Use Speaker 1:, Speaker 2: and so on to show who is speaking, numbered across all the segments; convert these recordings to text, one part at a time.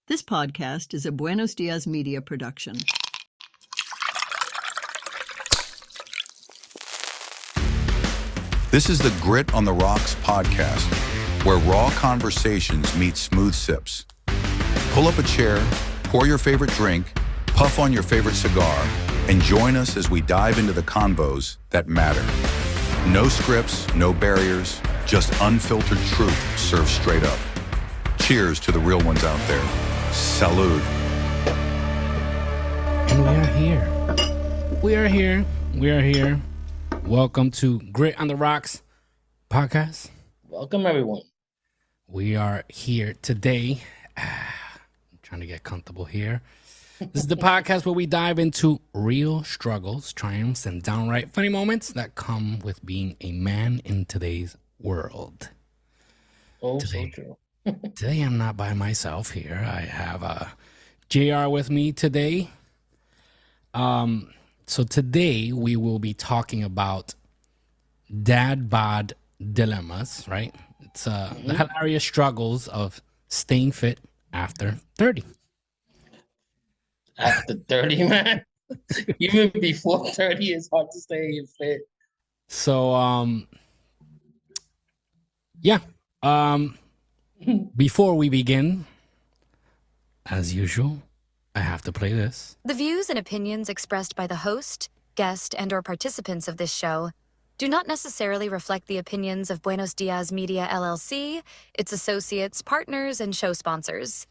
Speaker 1: This podcast is a Buenos Dias Media production.
Speaker 2: This is the Grit on the Rocks podcast, where raw conversations meet smooth sips. Pull up a chair, pour your favorite drink, puff on your favorite cigar, and join us as we dive into the convos that matter. No scripts, no barriers, just unfiltered truth served straight up. Cheers to the real ones out there. Salud.
Speaker 3: And we are here. Welcome to Grit on the Rocks podcast.
Speaker 4: Welcome, everyone.
Speaker 3: We are here today. I'm trying to get comfortable here. This is the podcast where we dive into real struggles, triumphs, and downright funny moments that come with being a man in today's world.
Speaker 4: Oh, so true.
Speaker 3: Today I'm not by myself here. I have JR with me today. So today we will be talking about Dad Bod Dilemmas, right? It's the hilarious struggles of staying fit after 30.
Speaker 4: After 30, man. Even before 30, it's hard to stay fit.
Speaker 3: So, before we begin, as usual, I have to play this.
Speaker 5: The views and opinions expressed by the host, guest, and/or participants of this show do not necessarily reflect the opinions of Buenos Dias Media LLC, its associates, partners, and show sponsors.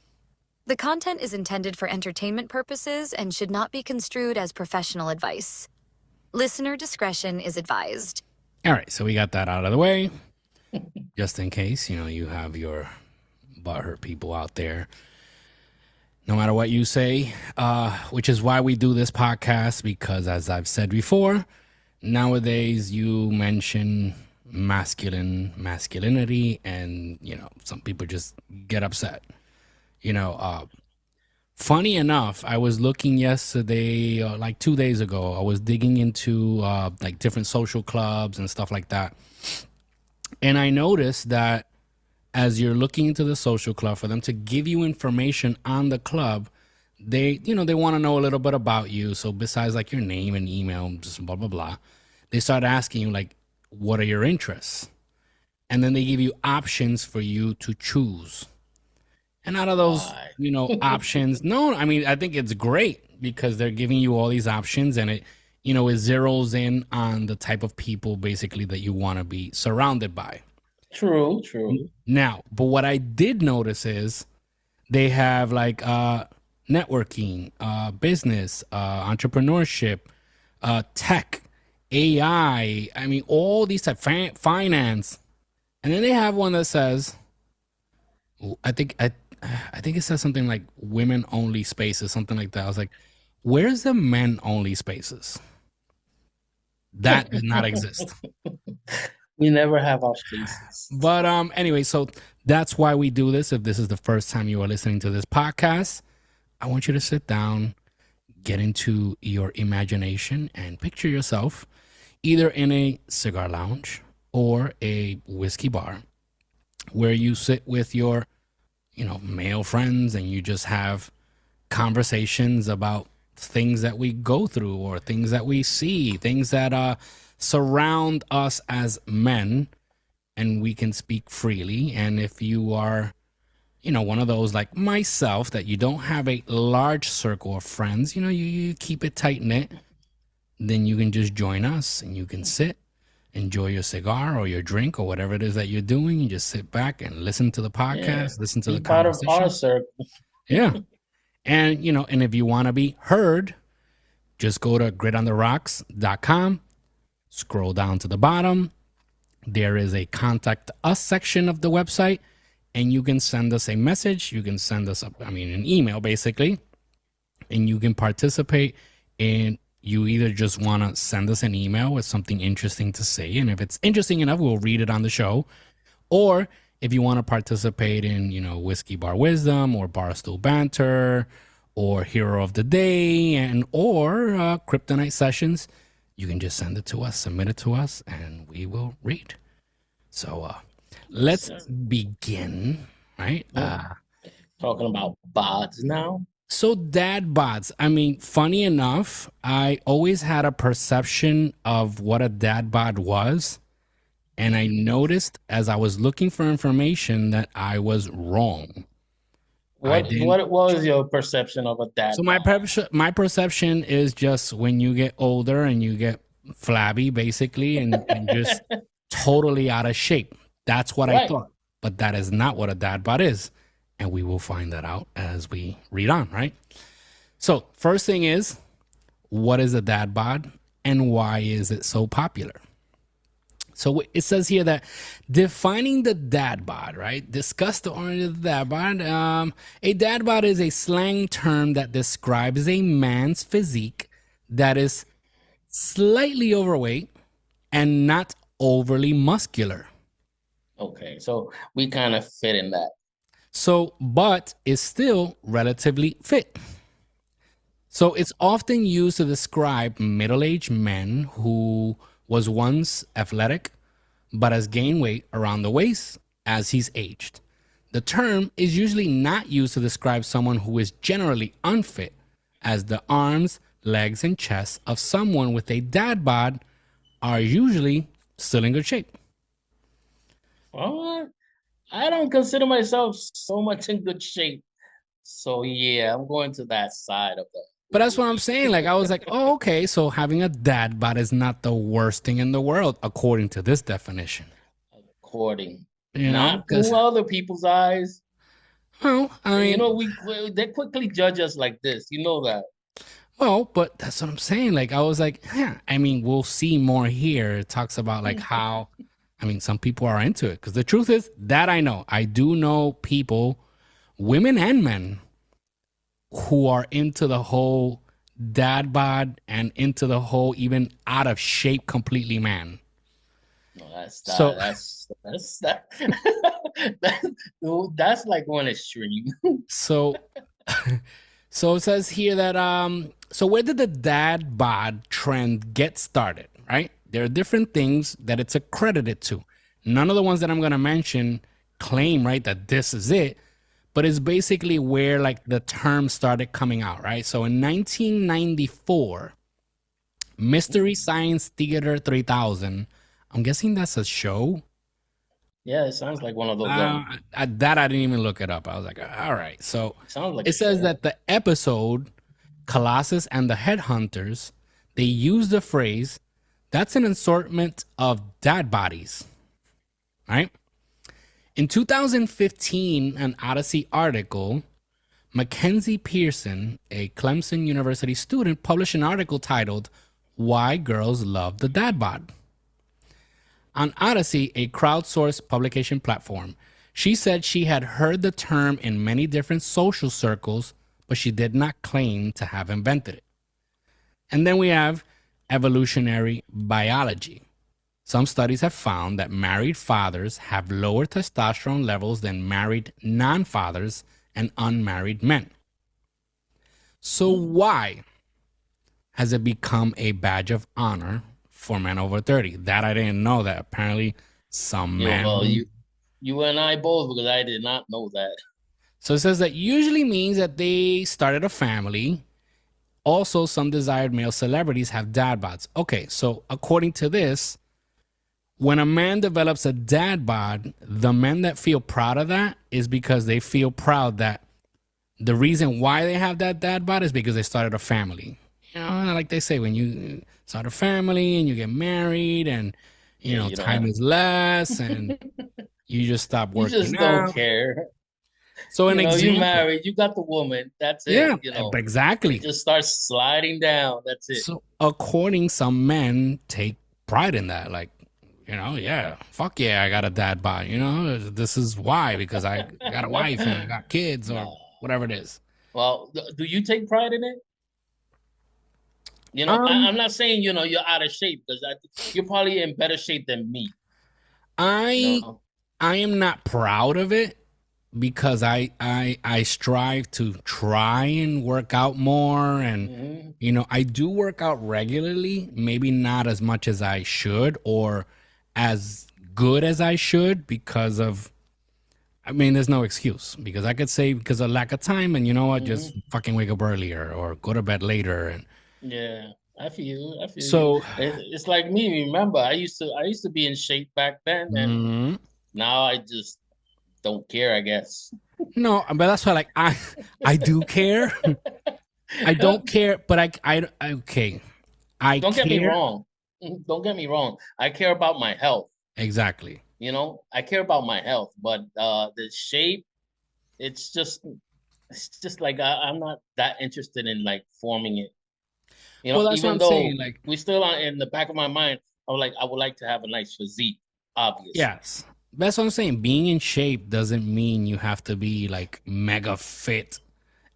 Speaker 5: The content is intended for entertainment purposes and should not be construed as professional advice. Listener discretion is advised.
Speaker 3: All right, so we got that out of the way. Just in case, you have your butthurt people out there. No matter what you say, which is why we do this podcast, because as I've said before, nowadays you mention masculinity and, some people just get upset. Funny enough, I was looking yesterday, like 2 days ago, I was digging into like different social clubs and stuff like that. And I noticed that as you're looking into the social club, for them to give you information on the club, they want to know a little bit about you. So besides like your name and email, just blah, blah, blah, they start asking you like, what are your interests? And then they give you options for you to choose. And out of those, options, I think it's great because they're giving you all these options and it zeroes in on the type of people basically that you want to be surrounded by.
Speaker 4: True.
Speaker 3: Now, but what I did notice is they have like networking, business, entrepreneurship, tech, AI. I mean, all these type finance, and then they have one that says, I think it says something like women only spaces, something like that. I was like, where's the men only spaces? That did not exist.
Speaker 4: We never have our spaces.
Speaker 3: But anyway, so that's why we do this. If this is the first time you are listening to this podcast, I want you to sit down, get into your imagination, and picture yourself either in a cigar lounge or a whiskey bar where you sit with your, male friends and you just have conversations about things that we go through or things that we see, things that surround us as men, and we can speak freely. And if you are, one of those like myself that you don't have a large circle of friends, you keep it tight knit, then you can just join us and you can sit, enjoy your cigar or your drink or whatever it is that you're doing. You just sit back and listen to the podcast, listen to the conversation.
Speaker 4: Part of our circle.
Speaker 3: Yeah. And, and if you want to be heard, just go to gritontheRocks.com, scroll down to the bottom. There is a contact us section of the website, and you can send us a message. You can send us, an email basically, and you can participate in. You either just want to send us an email with something interesting to say, and if it's interesting enough, we'll read it on the show. Or if you want to participate in, Whiskey Bar Wisdom or Barstool Banter or Hero of the Day or Kryptonite Sessions, you can just send it to us, submit it to us, and we will read. So let's begin, right?
Speaker 4: Talking about bods now.
Speaker 3: So dad bods. I mean, funny enough, I always had a perception of what a dad bod was. And I noticed as I was looking for information that I was wrong. I didn't.
Speaker 4: What was your perception of a dad
Speaker 3: So
Speaker 4: bod?
Speaker 3: my perception is just when you get older and you get flabby, basically, and just totally out of shape. That's what I
Speaker 4: Right.
Speaker 3: thought. But that is not what a dad bod is. And we will find that out as we read on, right? So, first thing is, what is a dad bod and why is it so popular? So it says here that defining the dad bod, right? Discuss the origin of the dad bod. A dad bod is a slang term that describes a man's physique that is slightly overweight and not overly muscular.
Speaker 4: Okay, so we kind of fit in that.
Speaker 3: So, but is still relatively fit. So it's often used to describe middle-aged men who was once athletic, but has gained weight around the waist as he's aged. The term is usually not used to describe someone who is generally unfit, as the arms, legs, and chest of someone with a dad bod are usually still in good shape.
Speaker 4: Well, I don't consider myself so much in good shape. So yeah, I'm going to that side of the.
Speaker 3: But that's what I'm saying. Like, I was like, oh, okay, so having a dad bod is not the worst thing in the world, according to this definition.
Speaker 4: According,
Speaker 3: You know,
Speaker 4: not
Speaker 3: because,
Speaker 4: through other people's eyes.
Speaker 3: well, I mean,
Speaker 4: You know, they quickly judge us like this. You know that.
Speaker 3: well, but that's what I'm saying. Like, I was like, yeah, I mean, we'll see more here. It talks about like how, I mean, some people are into it. Because the truth is that I know, I do know people, women and men, who are into the whole dad bod and into the whole even out of shape completely man.
Speaker 4: No, that's
Speaker 3: So-
Speaker 4: that's like one extreme.
Speaker 3: So, so it says here that so where did the dad bod trend get started? Right, there are different things that it's accredited to. None of the ones that I'm going to mention claim right that this is it, but it's basically where like the term started coming out. Right, so in 1994, Mystery Science Theater 3000. I'm guessing that's a show.
Speaker 4: Yeah, it sounds like one of those.
Speaker 3: I didn't even look it up. I was like, all right. So
Speaker 4: Sounds like
Speaker 3: it
Speaker 4: a
Speaker 3: says
Speaker 4: show.
Speaker 3: that the episode Colossus and the Headhunters, they use the phrase, that's an assortment of dad bodies. Right? In 2015, an Odyssey article, Mackenzie Pearson, a Clemson University student, published an article titled, Why Girls Love the Dad Bod. On Odyssey, a crowdsourced publication platform, she said she had heard the term in many different social circles, but she did not claim to have invented it. And then we have evolutionary biology. Some studies have found that married fathers have lower testosterone levels than married non-fathers and unmarried men. So why has it become a badge of honor for men over 30? That I didn't know that. Apparently some
Speaker 4: Yeah,
Speaker 3: men.
Speaker 4: well, you and I both, because I did not know that.
Speaker 3: So it says that usually means that they started a family. Also, some desired male celebrities have dad bods. Okay, so according to this, when a man develops a dad bod, the men that feel proud of that is because they feel proud that the reason why they have that dad bod is because they started a family. You know, like they say, when you start a family and you get married and, you know,
Speaker 4: you don't
Speaker 3: time
Speaker 4: have-
Speaker 3: is less and you just stop
Speaker 4: You
Speaker 3: working
Speaker 4: just
Speaker 3: out.
Speaker 4: don't care.
Speaker 3: So an
Speaker 4: You know,
Speaker 3: example.
Speaker 4: you married, you got the woman. That's it.
Speaker 3: Yeah,
Speaker 4: You know,
Speaker 3: exactly.
Speaker 4: it just starts sliding down. That's it.
Speaker 3: So according, some men take pride in that. Like, you know, yeah, fuck yeah, I got a dad bod. You know, this is why, because I got a wife and I got kids or
Speaker 4: No.
Speaker 3: whatever it is.
Speaker 4: Well, do you take pride in it? You know, I'm not saying, you know, you're out of shape, because you're probably in better shape than me.
Speaker 3: I
Speaker 4: No.
Speaker 3: I am not proud of it because I strive to try and work out more, and
Speaker 4: Mhm.
Speaker 3: you know, I do work out regularly, maybe not as much as I should or as good as I should because of I mean, there's no excuse because I could say because of lack of time, and you know what, just fucking wake up earlier or go to bed later. And
Speaker 4: Yeah, I feel you. I feel you.
Speaker 3: so
Speaker 4: It's like me. Remember, I used to be in shape back then, and now I just don't care, I guess.
Speaker 3: no, but that's why like I do care. I don't care, but I okay. I
Speaker 4: Don't get me
Speaker 3: care.
Speaker 4: wrong. Don't get me wrong. I care about my health.
Speaker 3: Exactly.
Speaker 4: You know, I care about my health, but the shape, it's just like I'm not that interested in like forming it. You know,
Speaker 3: Well, that's what
Speaker 4: even
Speaker 3: I'm
Speaker 4: though
Speaker 3: saying. Like,
Speaker 4: we still are in the back of my mind, I would like to have a nice physique, obviously.
Speaker 3: yes, that's what I'm saying. Being in shape doesn't mean you have to be like mega fit.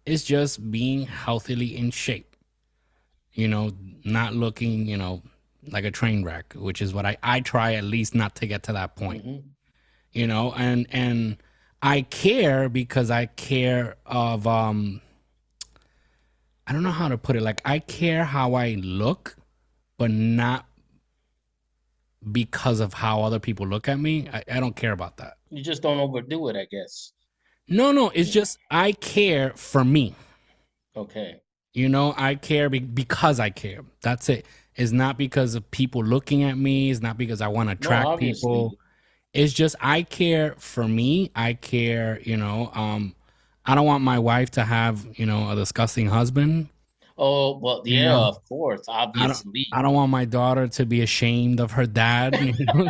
Speaker 3: It's just being healthily in shape. You know, not looking, you know, like a train wreck, which is what I try at least not to get to that point. You know, and I care because I care of I don't know how to put it. Like I care how I look, but not because of how other people look at me. I don't care about that.
Speaker 4: You just don't overdo it, I guess.
Speaker 3: No, it's just I care for me.
Speaker 4: Okay.
Speaker 3: You know, I care because I care. That's it. It's not because of people looking at me. It's not because I want to attract people. It's just I care for me. I care, you know. I don't want my wife to have, you know, a disgusting husband.
Speaker 4: Oh, well, yeah,
Speaker 3: You know,
Speaker 4: of course, obviously.
Speaker 3: I don't want my daughter to be ashamed of her dad. You know?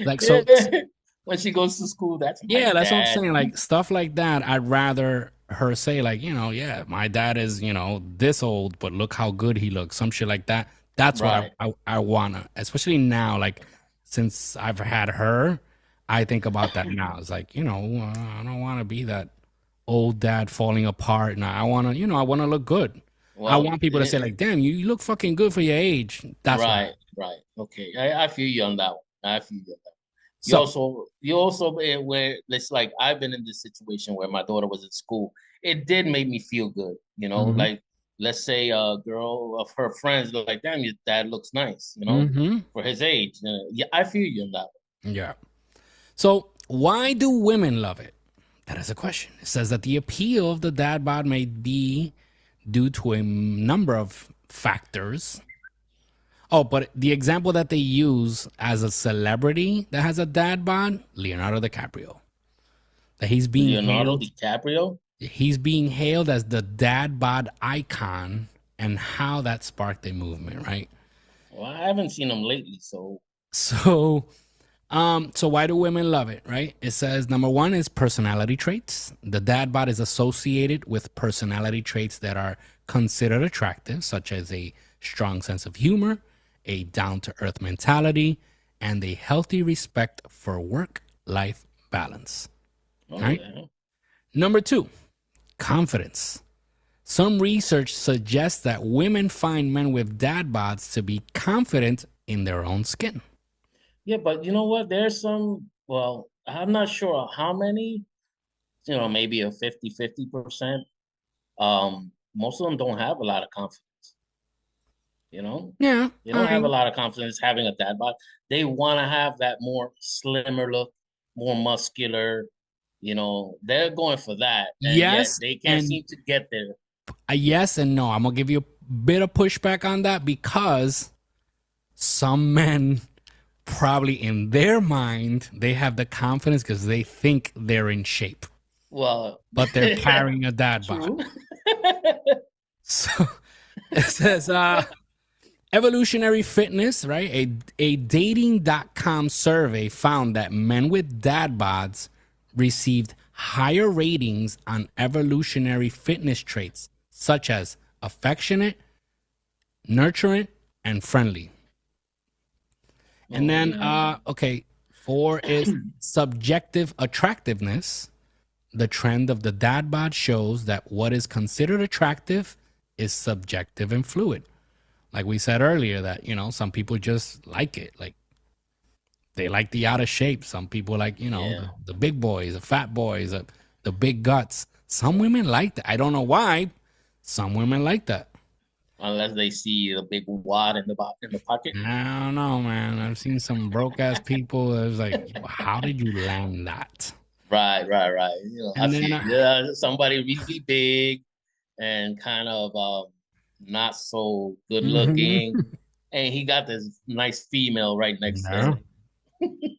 Speaker 3: Like so
Speaker 4: When she goes to school, that's my
Speaker 3: yeah, that's what I'm
Speaker 4: dad.
Speaker 3: saying. Like stuff like that, I'd rather her say, like, you know, yeah, my dad is, you know, this old, but look how good he looks. Some shit like that. That's
Speaker 4: Right.
Speaker 3: what I wanna, especially now, like since I've had her, I think about that now. It's like, you know, I don't want to be that old dad falling apart. And I want to, you know, I want to look good. I
Speaker 4: Well,
Speaker 3: want people to say, like, damn, you look fucking good for your age. That's
Speaker 4: right, right. Okay. I feel you on that one. I feel you on that.
Speaker 3: so.
Speaker 4: You also where it's like I've been in this situation where my daughter was at school. It did make me feel good, you know,
Speaker 3: Mhm.
Speaker 4: like let's say a girl of her friends look like, damn, your dad looks nice, you know,
Speaker 3: Mm-hmm.
Speaker 4: for his age. Yeah, I feel you on that one.
Speaker 3: Yeah. So why do women love it? That is a question. It says that the appeal of the dad bod may be due to a number of factors. Oh, but the example that they use as a celebrity that has a dad bod, Leonardo DiCaprio, that
Speaker 4: Leonardo DiCaprio.
Speaker 3: he's being hailed as the dad bod icon, and how that sparked a movement, right?
Speaker 4: Well, I haven't seen him lately, so
Speaker 3: So why do women love it, right? It says number one is personality traits. The dad bod is associated with personality traits that are considered attractive, such as a strong sense of humor, a down-to-earth mentality, and a healthy respect for work-life balance. Right?
Speaker 4: yeah.
Speaker 3: Number two, confidence. Some research suggests that women find men with dad bods to be confident in their own skin.
Speaker 4: Yeah, but you know what? There's some, well, I'm not sure how many, you know, maybe a 50-50%. Most of them don't have a lot of confidence, you know?
Speaker 3: Yeah,
Speaker 4: They
Speaker 3: I
Speaker 4: don't have a
Speaker 3: mean,
Speaker 4: lot of confidence having a dad bod. They want to have that more slimmer look, more muscular, you know, they're going for that. And yet
Speaker 3: yes,
Speaker 4: they can't
Speaker 3: and
Speaker 4: seem to get there.
Speaker 3: yes and no. I'm gonna give you a bit of pushback on that because some men probably in their mind they have the confidence because they think they're in shape,
Speaker 4: Well,
Speaker 3: but they're carrying a dad bod.
Speaker 4: true.
Speaker 3: So it says evolutionary fitness, right? A dating.com survey found that men with dad bods received higher ratings on evolutionary fitness traits such as affectionate, nurturant, and friendly. And then,
Speaker 4: yeah.
Speaker 3: okay, four is subjective attractiveness. The trend of the dad bod shows that what is considered attractive is subjective and fluid. Like we said earlier, that, you know, some people just like it. Like they like the out of shape. Some people like, you know,
Speaker 4: Yeah.
Speaker 3: the big boys, the fat boys, the big guts. Some women like that. I don't know why. Some women like that.
Speaker 4: Unless they see the big wad in the pocket.
Speaker 3: I don't know, man. I've seen some broke ass people. It was like, how did you land that?
Speaker 4: Right. I
Speaker 3: And then
Speaker 4: feel somebody really big and kind of not so good looking,
Speaker 3: mhm.
Speaker 4: and he got this nice female right next to
Speaker 3: Yeah.
Speaker 4: him.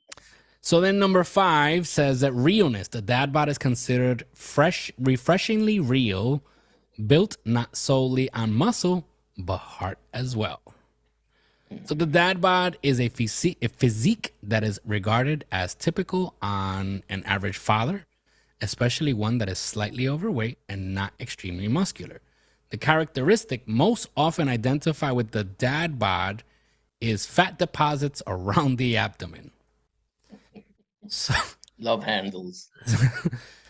Speaker 3: So then number 5 says that realness. The dad bod is considered refreshingly real, built not solely on muscle, but heart as well. So the dad bod is a physique that is regarded as typical on an average father, especially one that is slightly overweight and not extremely muscular. The characteristic most often identified with the dad bod is fat deposits around the abdomen. So,
Speaker 4: Love handles.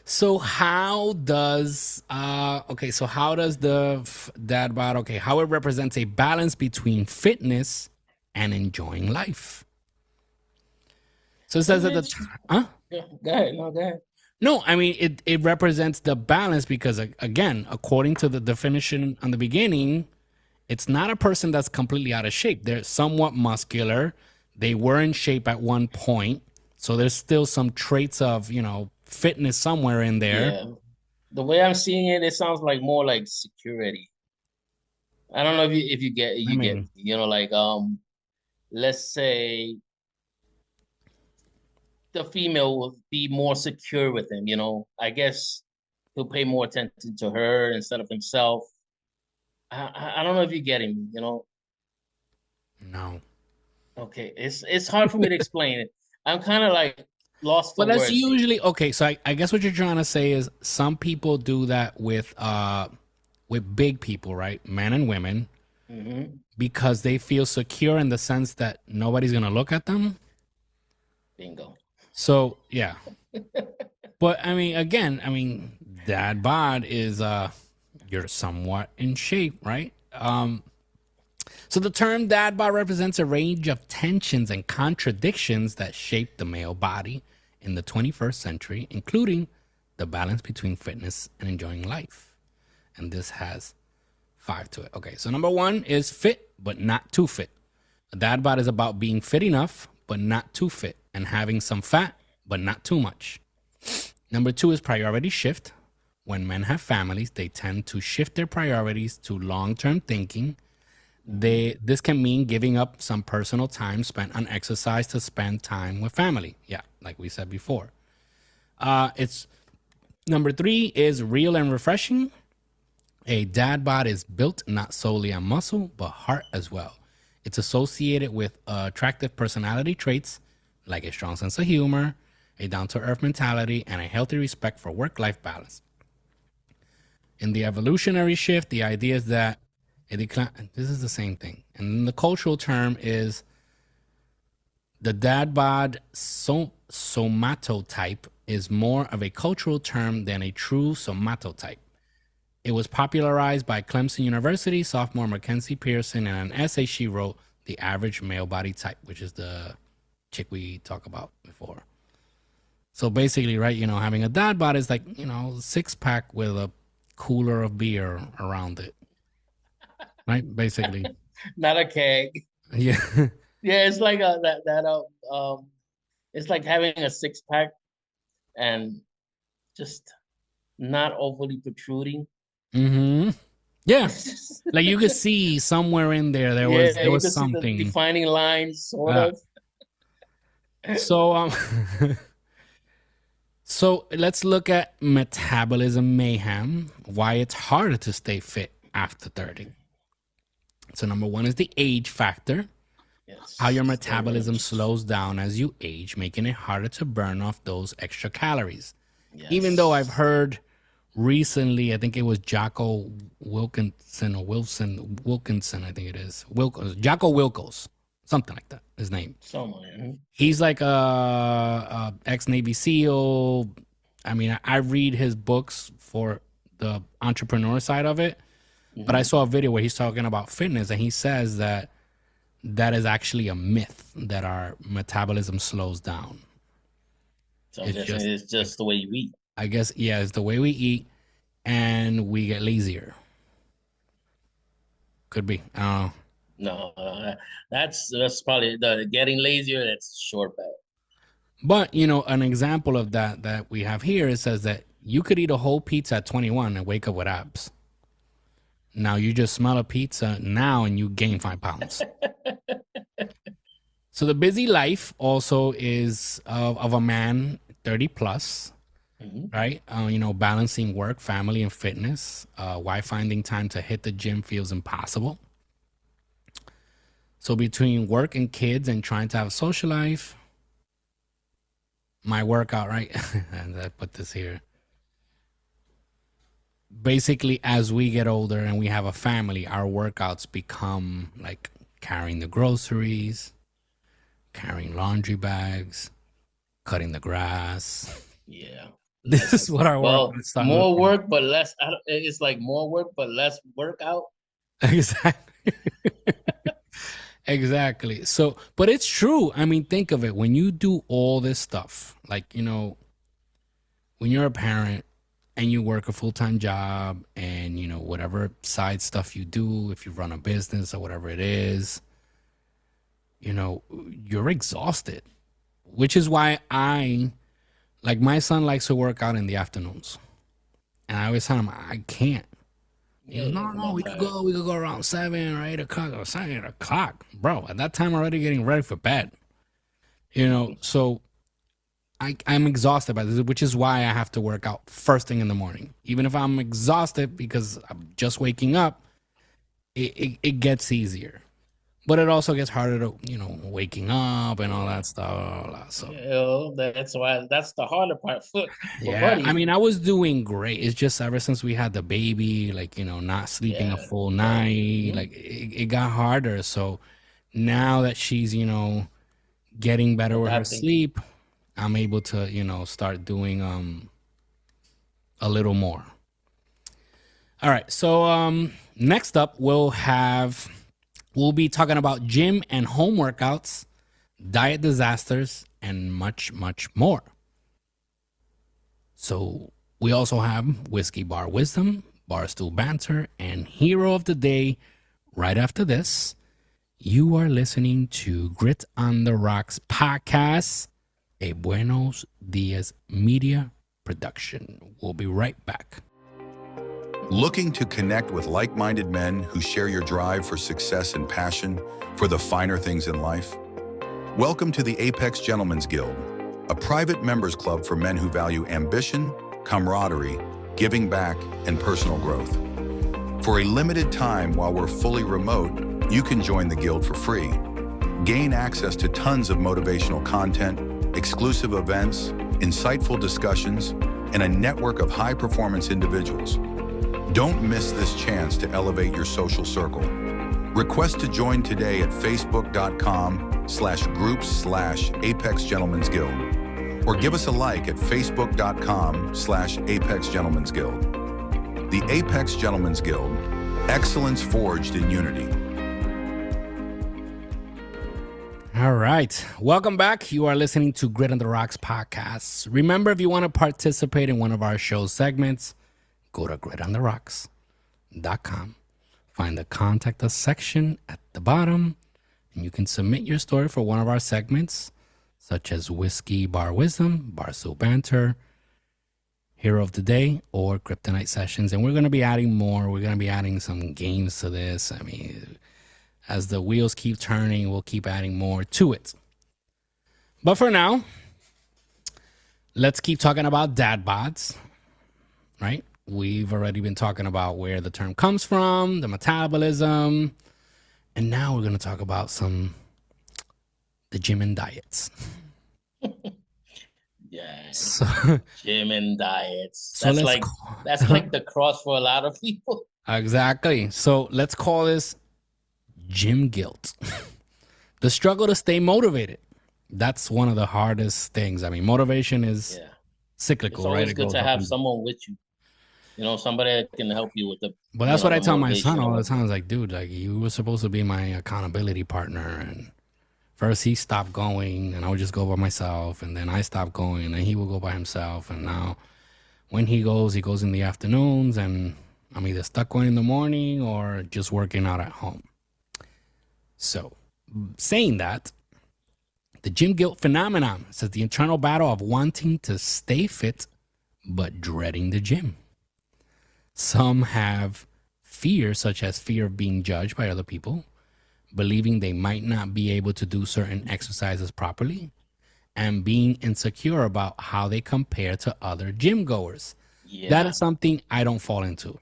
Speaker 3: so how does how does the dad bod how it represents a balance between fitness and enjoying life. So it says at the huh?
Speaker 4: Go ahead. No, go ahead.
Speaker 3: No, I mean it represents the balance because again, according to the definition on the beginning, it's not a person that's completely out of shape. They're somewhat muscular. They were in shape at one point, so there's still some traits of fitness somewhere in there.
Speaker 4: Yeah. The way I'm seeing it, it sounds like more like security. I don't know if you get
Speaker 3: mean,
Speaker 4: like let's say the female will be more secure with him, I guess he'll pay more attention to her instead of himself. I don't know if you're getting me.
Speaker 3: no.
Speaker 4: Okay, it's hard for me to explain it. I'm kind of like lost
Speaker 3: But
Speaker 4: for
Speaker 3: that's
Speaker 4: words.
Speaker 3: usually okay. So I guess what you're trying to say is some people do that with big people, right? Men and women,
Speaker 4: Mm-hmm.
Speaker 3: because they feel secure in the sense that nobody's gonna look at them.
Speaker 4: Bingo.
Speaker 3: So yeah. But I mean, Dad Bod is you're somewhat in shape, right? So the term dad bod represents a range of tensions and contradictions that shape the male body in the 21st century, including the balance between fitness and enjoying life. And this has 5 to it. Okay, so number 1 is fit, but not too fit. A dad bod is about being fit enough, but not too fit, and having some fat, but not too much. Number 2 is priority shift. When men have families, they tend to shift their priorities to long-term thinking. This can mean giving up some personal time spent on exercise to spend time with family. Yeah, like we said before. It's number 3 is real and refreshing. A dad bod is built not solely on muscle, but heart as well. It's associated with attractive personality traits like a strong sense of humor, a down-to-earth mentality, and a healthy respect for work-life balance. In the evolutionary shift, the idea is that this is the same thing. And the cultural term is the dad bod somatotype is more of a cultural term than a true somatotype. It was popularized by Clemson University sophomore Mackenzie Pearson in an essay she wrote, The Average Male Body Type, which is the chick we talked about before. So basically, right, having a dad bod is like, 6-pack with a cooler of beer around it. Right, basically.
Speaker 4: Not a keg.
Speaker 3: Yeah.
Speaker 4: Yeah, it's like it's like having a 6-pack and just not overly protruding.
Speaker 3: Mm-hmm. Yeah. Like you could see somewhere in there there was
Speaker 4: You can see
Speaker 3: something.
Speaker 4: the defining lines, sort of.
Speaker 3: So so let's look at metabolism mayhem, why it's harder to stay fit after 30. So number 1 is the age factor.
Speaker 4: Yes.
Speaker 3: How your metabolism slows down as you age, making it harder to burn off those extra calories.
Speaker 4: Yes.
Speaker 3: Even though I've heard recently, I think it was Jocko Wilkinson, I think it is. Jocko Wilkos, something like that, his name.
Speaker 4: Someone.
Speaker 3: He's like a ex-Navy SEAL. I mean, I read his books for the entrepreneur side of it. But I saw a video where he's talking about fitness, and he says that is actually a myth, that our metabolism slows down.
Speaker 4: So it's just the way you eat.
Speaker 3: I guess, yeah, it's the way we eat, and we get lazier. Could be. I don't know.
Speaker 4: No, that's probably the getting lazier. That's a short bet.
Speaker 3: But, you know, an example of that we have here, it says that you could eat a whole pizza at 21 and wake up with abs. Now you just smell a pizza now and you gain 5 pounds. So the busy life also is of a man 30 plus, right? You know, balancing work, family, and fitness. Why finding time to hit the gym feels impossible. So between work and kids and trying to have a social life, my workout, right? And I put this here. Basically, as we get older and we have a family, our workouts become like carrying the groceries, carrying laundry bags, cutting the grass.
Speaker 4: Yeah.
Speaker 3: This is what our workouts start
Speaker 4: more
Speaker 3: looking
Speaker 4: work, but less. It's like more work, but less workout.
Speaker 3: like. Exactly. Exactly. So, but it's true. I mean, think of it. When you do all this stuff, like, you know, when you're a parent and you work a full-time job and, you know, whatever side stuff you do, if you run a business or whatever it is, you know, you're exhausted, which is why like my son likes to work out in the afternoons. And I always tell him, I can't. He goes, no, we could go around 7 or 8 o'clock or 7 o'clock. Bro, at that time, I'm already getting ready for bed. You know, so I'm exhausted by this, which is why I have to work out first thing in the morning. Even if I'm exhausted because I'm just waking up, it gets easier. But it also gets harder to, you know, waking up and all that stuff. So
Speaker 4: that's why that's the harder part for
Speaker 3: yeah,
Speaker 4: buddy.
Speaker 3: I mean, I was doing great. It's just ever since we had the baby, like, you know, not sleeping a full night, like it got harder. So now that she's, you know, getting better with her sleep, I'm able to, you know, start doing a little more. All right. So next up we'll be talking about gym and home workouts, diet disasters, and much, much more. So we also have Whiskey Bar Wisdom, Barstool Banter, and Hero of the Day right after this. You are listening to Grit on the Rocks podcast, a Buenos Dias media production. We'll be right back.
Speaker 2: Looking to connect with like-minded men who share your drive for success and passion for the finer things in life? Welcome to the Apex Gentlemen's Guild, a private members club for men who value ambition, camaraderie, giving back, and personal growth. For a limited time while we're fully remote, you can join the guild for free. Gain access to tons of motivational content, exclusive events, insightful discussions, and a network of high-performance individuals. Don't miss this chance to elevate your social circle. Request to join today at facebook.com/groups/Apex Gentlemen's Guild, or give us a like at facebook.com/Apex Gentlemen's Guild. The Apex Gentlemen's Guild, excellence forged in unity.
Speaker 3: All right. Welcome back. You are listening to Grit on the Rocks podcast. Remember, if you want to participate in one of our show segments, go to gritontheRocks.com. Find the contact us section at the bottom, and you can submit your story for one of our segments, such as Whiskey Bar Wisdom, Barstool Banter, Hero of the Day, or Kryptonite Sessions. And we're going to be adding more. We're going to be adding some games to this. I mean, as the wheels keep turning, we'll keep adding more to it. But for now, let's keep talking about Dad Bods, right? We've already been talking about where the term comes from, the metabolism, and now we're going to talk about the gym and diets.
Speaker 4: Yeah,
Speaker 3: so,
Speaker 4: gym and diets.
Speaker 3: So
Speaker 4: that's like the cross for a lot of people.
Speaker 3: Exactly. So let's call this gym guilt. The struggle to stay motivated. That's one of the hardest things. I mean, motivation is cyclical, right?
Speaker 4: It's always good to have someone with you. You know, somebody that can help you with the.
Speaker 3: But that's what I tell my son all the time. It's like, dude, like you were supposed to be my accountability partner, and first he stopped going, and I would just go by myself, and then I stopped going, and then he would go by himself, and now when he goes in the afternoons, and I'm either stuck going in the morning or just working out at home. So, saying that, The gym guilt phenomenon says the internal battle of wanting to stay fit but dreading the gym. Some have fear, such as fear of being judged by other people, believing they might not be able to do certain exercises properly, and being insecure about how they compare to other gym goers.
Speaker 4: Yeah.
Speaker 3: That is something I don't fall into.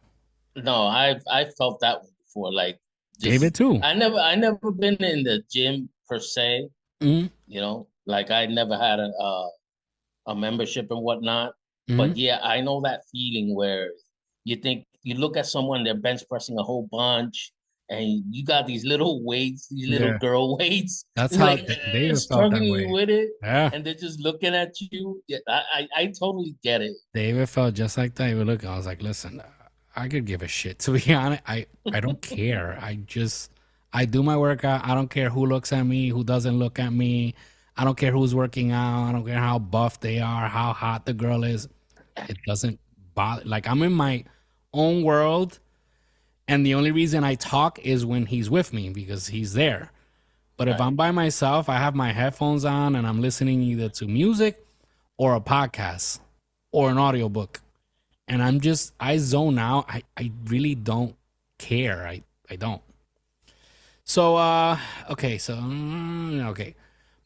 Speaker 4: No, I felt that one before. Like,
Speaker 3: David too.
Speaker 4: I never been in the gym per se.
Speaker 3: Mhm.
Speaker 4: You know, like I never had a membership and whatnot.
Speaker 3: Mhm.
Speaker 4: But yeah, I know that feeling where you think you look at someone, they're bench pressing a whole bunch, and you got these little weights, these little
Speaker 3: Yeah.
Speaker 4: girl weights.
Speaker 3: That's
Speaker 4: You're
Speaker 3: how
Speaker 4: like
Speaker 3: David felt that
Speaker 4: struggling
Speaker 3: way.
Speaker 4: with it,
Speaker 3: Yeah.
Speaker 4: and they're just looking at you. Yeah, I totally get it.
Speaker 3: David felt just like that. He would look, I was like, listen, I could give a shit. To be honest, I don't care. I do my workout. I don't care who looks at me, who doesn't look at me. I don't care who's working out. I don't care how buff they are, how hot the girl is. It doesn't bother. Like, I'm in my own world, and the only reason I talk is when he's with me because he's there. But if I'm by myself, I have my headphones on and I'm listening either to music or a podcast or an audiobook. And I zone out. I really don't care. I don't. So, okay.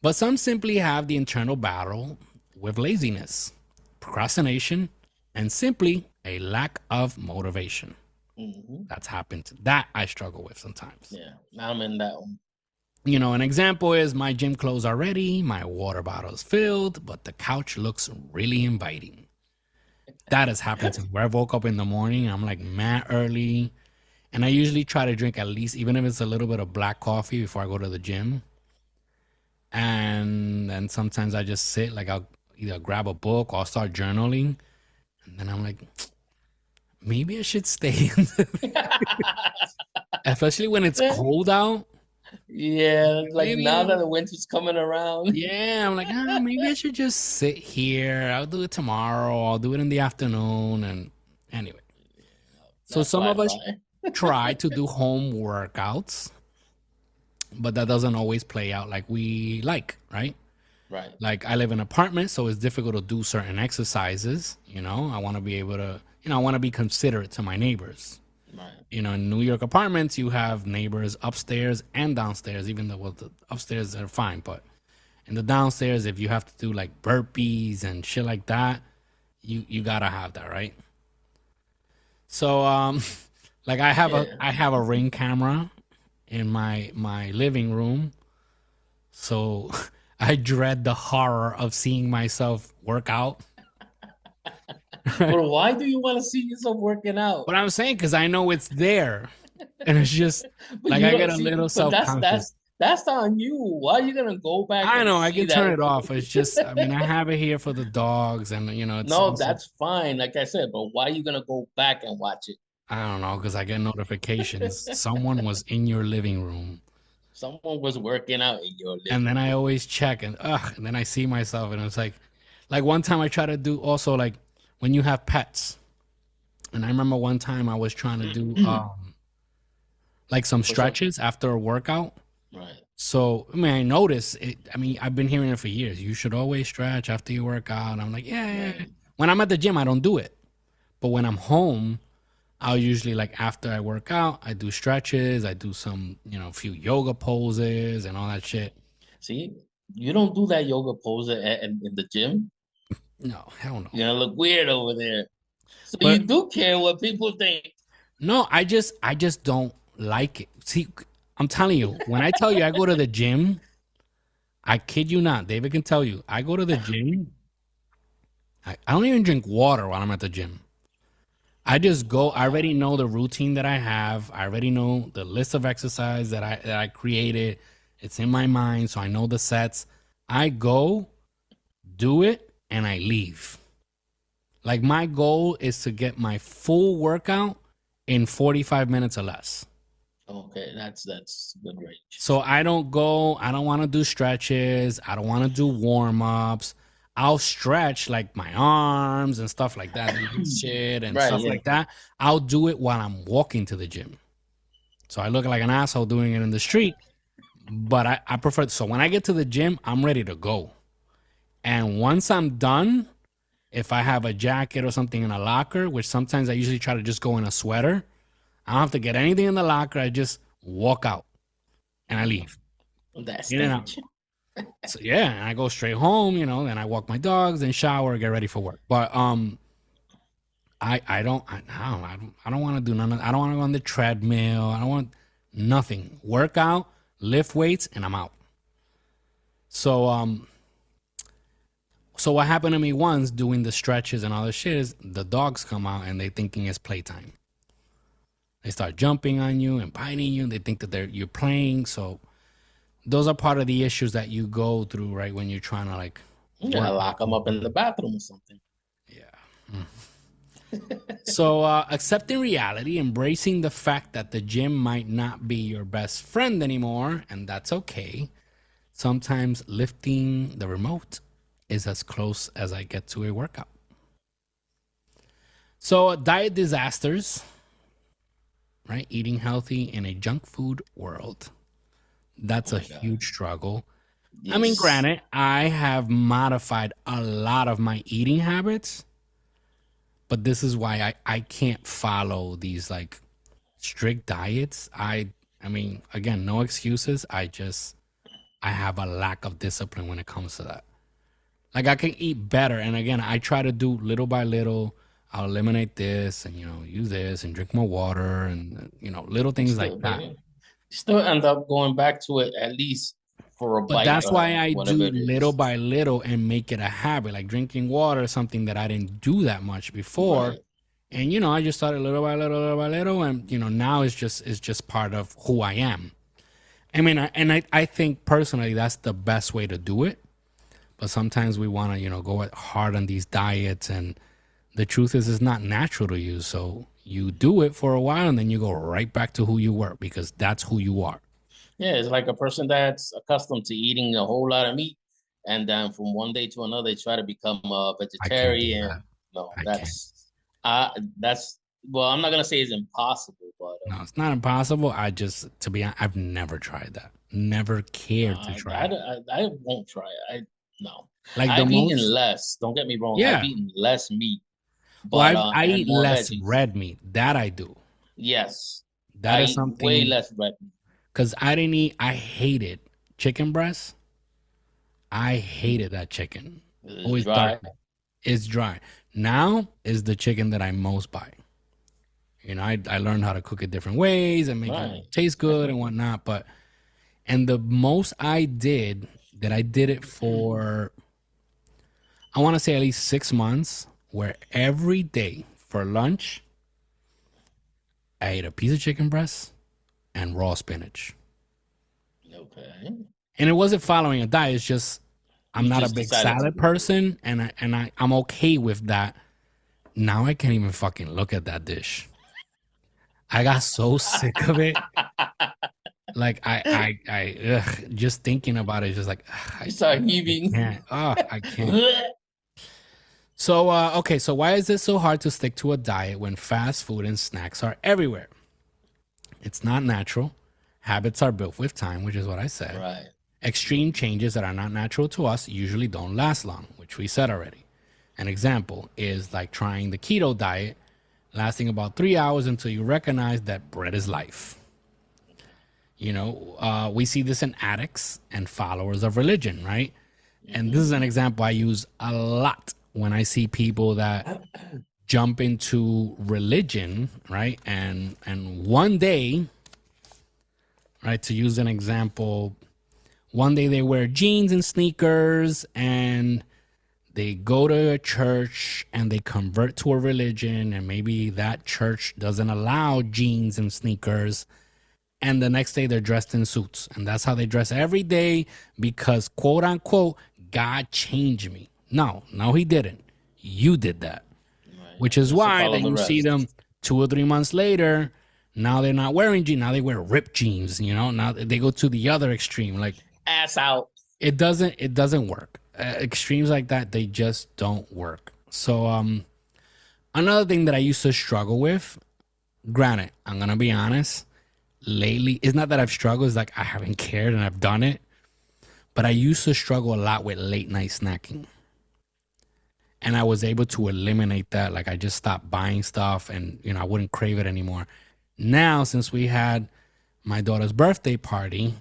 Speaker 3: But some simply have the internal battle with laziness, procrastination, and simply a lack of motivation.
Speaker 4: Mm-hmm.
Speaker 3: That's happened. That I struggle with sometimes.
Speaker 4: Yeah, I'm in that one.
Speaker 3: You know, an example is my gym clothes are ready, my water bottle is filled, but the couch looks really inviting. That has happened to me where I woke up in the morning, I'm like mad early, and I usually try to drink at least, even if it's a little bit of black coffee before I go to the gym. And then sometimes I just sit, like I'll either grab a book or I'll start journaling. And then I'm like, maybe I should stay. Especially when it's cold out.
Speaker 4: Yeah, like
Speaker 3: Maybe
Speaker 4: now that the winter's coming around.
Speaker 3: Yeah, I'm like, maybe I should just sit here. I'll do it tomorrow. I'll do it in the afternoon. And anyway. So
Speaker 4: That's
Speaker 3: some of us
Speaker 4: bye-bye.
Speaker 3: try to do home workouts, but that doesn't always play out like we like, right?
Speaker 4: Right.
Speaker 3: Like I live in an apartment, so it's difficult to do certain exercises. You know, I want to be able to, I want to be considerate to my neighbors.
Speaker 4: Right.
Speaker 3: You know, in New York apartments, you have neighbors upstairs and downstairs, even though the upstairs are fine. But in the downstairs, if you have to do like burpees and shit like that, you gotta have that, right? So, like I have a Ring camera in my living room, so I dread the horror of seeing myself work out.
Speaker 4: But why do you want to see yourself working out?
Speaker 3: But I'm saying because I know it's there, and it's just like I get a little self-conscious.
Speaker 4: That's on you. Why are you gonna go back?
Speaker 3: I know
Speaker 4: and
Speaker 3: I
Speaker 4: see
Speaker 3: can
Speaker 4: that?
Speaker 3: turn it off. It's just, I mean, I have it here for the dogs, and it's
Speaker 4: No,
Speaker 3: also,
Speaker 4: that's fine. Like I said, but why are you gonna go back and watch it?
Speaker 3: I don't know, because I get notifications. Someone was in your living room,
Speaker 4: Someone was working out in your living
Speaker 3: and then I always check, and then I see myself, and it's like one time I try to do also like when you have pets, and I remember one time I was trying to do like some stretches after a workout.
Speaker 4: Right.
Speaker 3: So, I mean, I noticed it. I mean, I've been hearing it for years. You should always stretch after you work out. I'm like, yeah. When I'm at the gym, I don't do it. But when I'm home, I'll usually, like, after I work out, I do stretches. I do some, few yoga poses and all that shit.
Speaker 4: See, you don't do that yoga pose in the gym.
Speaker 3: No, hell no.
Speaker 4: You're gonna look weird over there. So
Speaker 3: But-
Speaker 4: you do care what people think.
Speaker 3: No, I just don't like it. See, I'm telling you, when I tell you I go to the gym, I kid you not. David can tell you. I go to the gym. I don't even drink water while I'm at the gym. I just go. I already know the routine that I have. I already know the list of exercise that I created. It's in my mind, so I know the sets. I go, do it, and I leave. Like my goal is to get my full workout in 45 minutes or less.
Speaker 4: Okay, that's good range.
Speaker 3: So I don't want to do stretches. I don't want to do warm-ups. I'll stretch like my arms and stuff like that, shit and stuff like that. I'll do it while I'm walking to the gym. So I look like an asshole doing it in the street, But I prefer, so when I get to the gym, I'm ready to go. And once I'm done, if I have a jacket or something in a locker, which sometimes I usually try to just go in a sweater, I don't have to get anything in the locker. I just walk out and I leave.
Speaker 4: That's
Speaker 3: In and out. So, yeah, and I go straight home, then I walk my dogs and shower, get ready for work. But I don't want to do none of, I don't want to go on the treadmill. I don't want nothing. Work out, lift weights, and I'm out. So so what happened to me once doing the stretches and all this shit is the dogs come out and they thinking it's playtime. They start jumping on you and biting you. They think that you're playing. So those are part of the issues that you go through, right? When you're trying to
Speaker 4: you gotta lock them up in the bathroom or something.
Speaker 3: Yeah. So accepting reality, embracing the fact that the gym might not be your best friend anymore, and that's okay. Sometimes lifting the remote is as close as I get to a workout. So diet disasters, right? Eating healthy in a junk food world. That's a huge struggle. Yes. I mean, granted, I have modified a lot of my eating habits, but this is why I can't follow these strict diets. I mean, again, no excuses. I have a lack of discipline when it comes to that. I can eat better. And again, I try to do little by little. I'll eliminate this and, use this and drink more water and, little things like that. You
Speaker 4: still end up going back to it at least for a bite.
Speaker 3: But that's why I do little by little and make it a habit, like drinking water, something that I didn't do that much before. Right. And, I just started little by little. And, now it's just part of who I am. I mean, I think personally that's the best way to do it. But sometimes we want to, go hard on these diets. And the truth is, it's not natural to you. So you do it for a while and then you go right back to who you were because that's who you are.
Speaker 4: Yeah, it's like a person that's accustomed to eating a whole lot of meat. And then from one day to another, they try to become a vegetarian. No, that's, well, I'm not going to say it's impossible, but.
Speaker 3: No, it's not impossible. To be honest, I've never tried that. Never cared to try it.
Speaker 4: I won't try it. No.
Speaker 3: I've
Speaker 4: eaten less. Don't get me wrong. Yeah. I've eaten less meat.
Speaker 3: But, I eat less red meat. That I do.
Speaker 4: Yes.
Speaker 3: That is something.
Speaker 4: Way less red meat.
Speaker 3: Because I hated chicken breast. I hated that chicken. Always dry. It's dry. Now is the chicken that I most buy. I learned how to cook it different ways and make it taste good and whatnot. And the most I did it for, I want to say at least 6 months, where every day for lunch, I ate a piece of chicken breast and raw spinach.
Speaker 4: Okay.
Speaker 3: And it wasn't following a diet. It's just I'm not a big salad person, and I'm okay with that. Now I can't even fucking look at that dish. I got so sick of it. I just thinking about it is just
Speaker 4: I start heaving.
Speaker 3: I can't. So, okay. So why is it so hard to stick to a diet when fast food and snacks are everywhere? It's not natural. Habits are built with time, which is what I said.
Speaker 4: Right.
Speaker 3: Extreme changes that are not natural to us usually don't last long, which we said already. An example is like trying the keto diet, lasting about 3 hours until you recognize that bread is life. We see this in addicts and followers of religion, right? And this is an example I use a lot when I see people that jump into religion, right? And one day, right, to use an example, one day they wear jeans and sneakers and they go to a church and they convert to a religion, and maybe that church doesn't allow jeans and sneakers. And the next day they're dressed in suits. And that's how they dress every day because, quote unquote, God changed me. No, he didn't. You did that. Right. Which is why then you see them 2 or 3 months later. Now they're not wearing jeans. Now they wear ripped jeans. Now they go to the other extreme. Like
Speaker 4: ass out.
Speaker 3: It doesn't work. Extremes like that, they just don't work. So another thing that I used to struggle with, granted, I'm going to be honest, lately, it's not that I've struggled, it's like I haven't cared and I've done it. But I used to struggle a lot with late night snacking. And I was able to eliminate that. Like I just stopped buying stuff and, I wouldn't crave it anymore. Now, since we had my daughter's birthday party,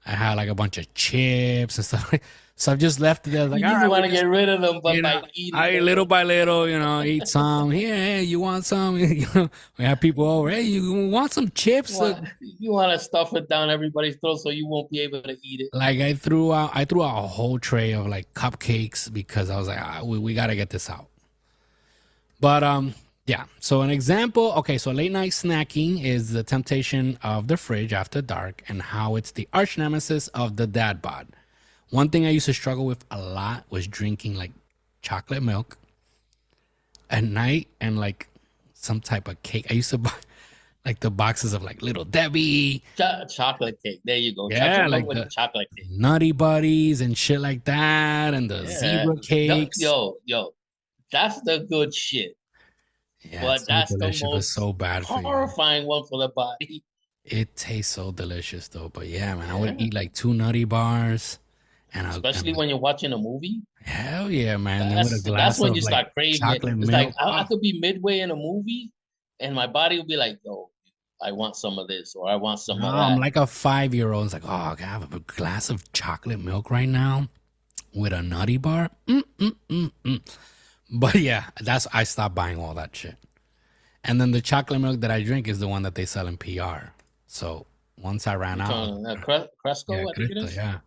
Speaker 3: I had like a bunch of chips and stuff. So I've just left it there. Like,
Speaker 4: You
Speaker 3: all right,
Speaker 4: want to
Speaker 3: we just,
Speaker 4: get rid of them, but by eating
Speaker 3: little
Speaker 4: them.
Speaker 3: by little, eat some. Hey, you want some? We have people over. Hey, you want some chips?
Speaker 4: You want to stuff it down everybody's throat so you won't be able to eat it.
Speaker 3: Like I threw out a whole tray of like cupcakes because I was like, we got to get this out. But yeah. So an example. Okay, so late night snacking is the temptation of the fridge after dark, and how it's the arch nemesis of the dad bod. One thing I used to struggle with a lot was drinking like chocolate milk at night and like some type of cake. I used to buy like the boxes of like Little Debbie.
Speaker 4: Chocolate cake. There you go.
Speaker 3: Yeah,
Speaker 4: chocolate
Speaker 3: like
Speaker 4: with
Speaker 3: the
Speaker 4: chocolate cake.
Speaker 3: Nutty Buddies and shit like that, and the zebra cakes.
Speaker 4: Yo, that's the good shit.
Speaker 3: Yeah,
Speaker 4: But
Speaker 3: so
Speaker 4: that's the
Speaker 3: delicious, but
Speaker 4: most
Speaker 3: so bad for you.
Speaker 4: horrifying one for the body.
Speaker 3: It tastes so delicious though. But yeah, man, I would eat like 2 Nutty bars. And
Speaker 4: especially when you're watching a movie.
Speaker 3: Hell yeah, man. Then with a glass
Speaker 4: that's when
Speaker 3: of
Speaker 4: you
Speaker 3: like
Speaker 4: start craving
Speaker 3: chocolate
Speaker 4: it. It's
Speaker 3: milk.
Speaker 4: like I could be midway in a movie and my body will be like, yo, I want some of this or I want some of that.
Speaker 3: I'm like a 5-year-old. It's like, oh, I can have a glass of chocolate milk right now with a Nutty bar. But yeah, I stopped buying all that shit. And then the chocolate milk that I drink is the one that they sell in PR. So once I ran out.
Speaker 4: Cresco, I think it is.
Speaker 3: Yeah.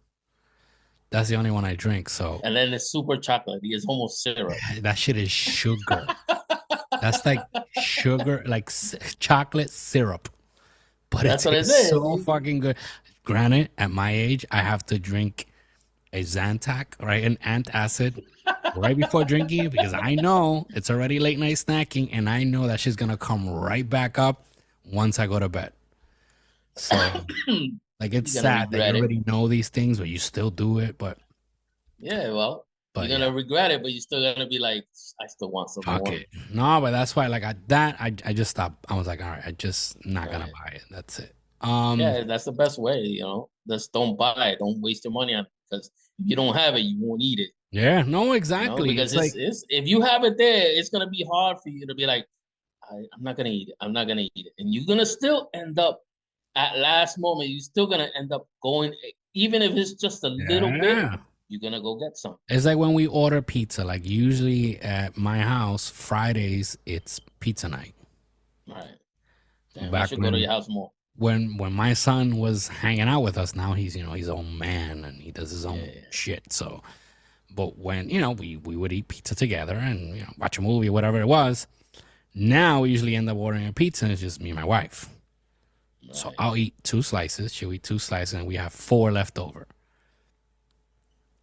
Speaker 3: That's the only one I drink. So
Speaker 4: and then it's super chocolate. It's almost syrup.
Speaker 3: That shit is sugar. That's like sugar, like chocolate syrup. But it's so fucking good. Granted, at my age, I have to drink a Zantac, right, an antacid, right before drinking it because I know it's already late night snacking, and I know that shit's gonna come right back up once I go to bed. So. Like it's sad that you already know these things, but you still do it. But
Speaker 4: yeah, well, you're gonna regret it, but you're still gonna be like, I still want some more.
Speaker 3: It. No, but that's why, like I just stopped. I was like, all right, I just not gonna buy it. That's it.
Speaker 4: Yeah, that's the best way. Just don't buy it. Don't waste your money on it because if you don't have it, you won't eat it.
Speaker 3: Yeah, no, exactly.
Speaker 4: Because it's if you have it there, it's gonna be hard for you to be like, I'm not gonna eat it. I'm not gonna eat it, and you're gonna still end up. At last moment, you're still gonna end up going, even if it's just a little bit. You're gonna go get some.
Speaker 3: It's like when we order pizza. Like usually at my house, Fridays it's pizza night.
Speaker 4: Right. I should go to your house more.
Speaker 3: When my son was hanging out with us, now he's his own man and he does his own shit. So, but when we would eat pizza together and watch a movie or whatever it was. Now we usually end up ordering a pizza and it's just me and my wife. Right. So I'll eat 2 slices. She'll eat 2 slices, and we have 4 left over.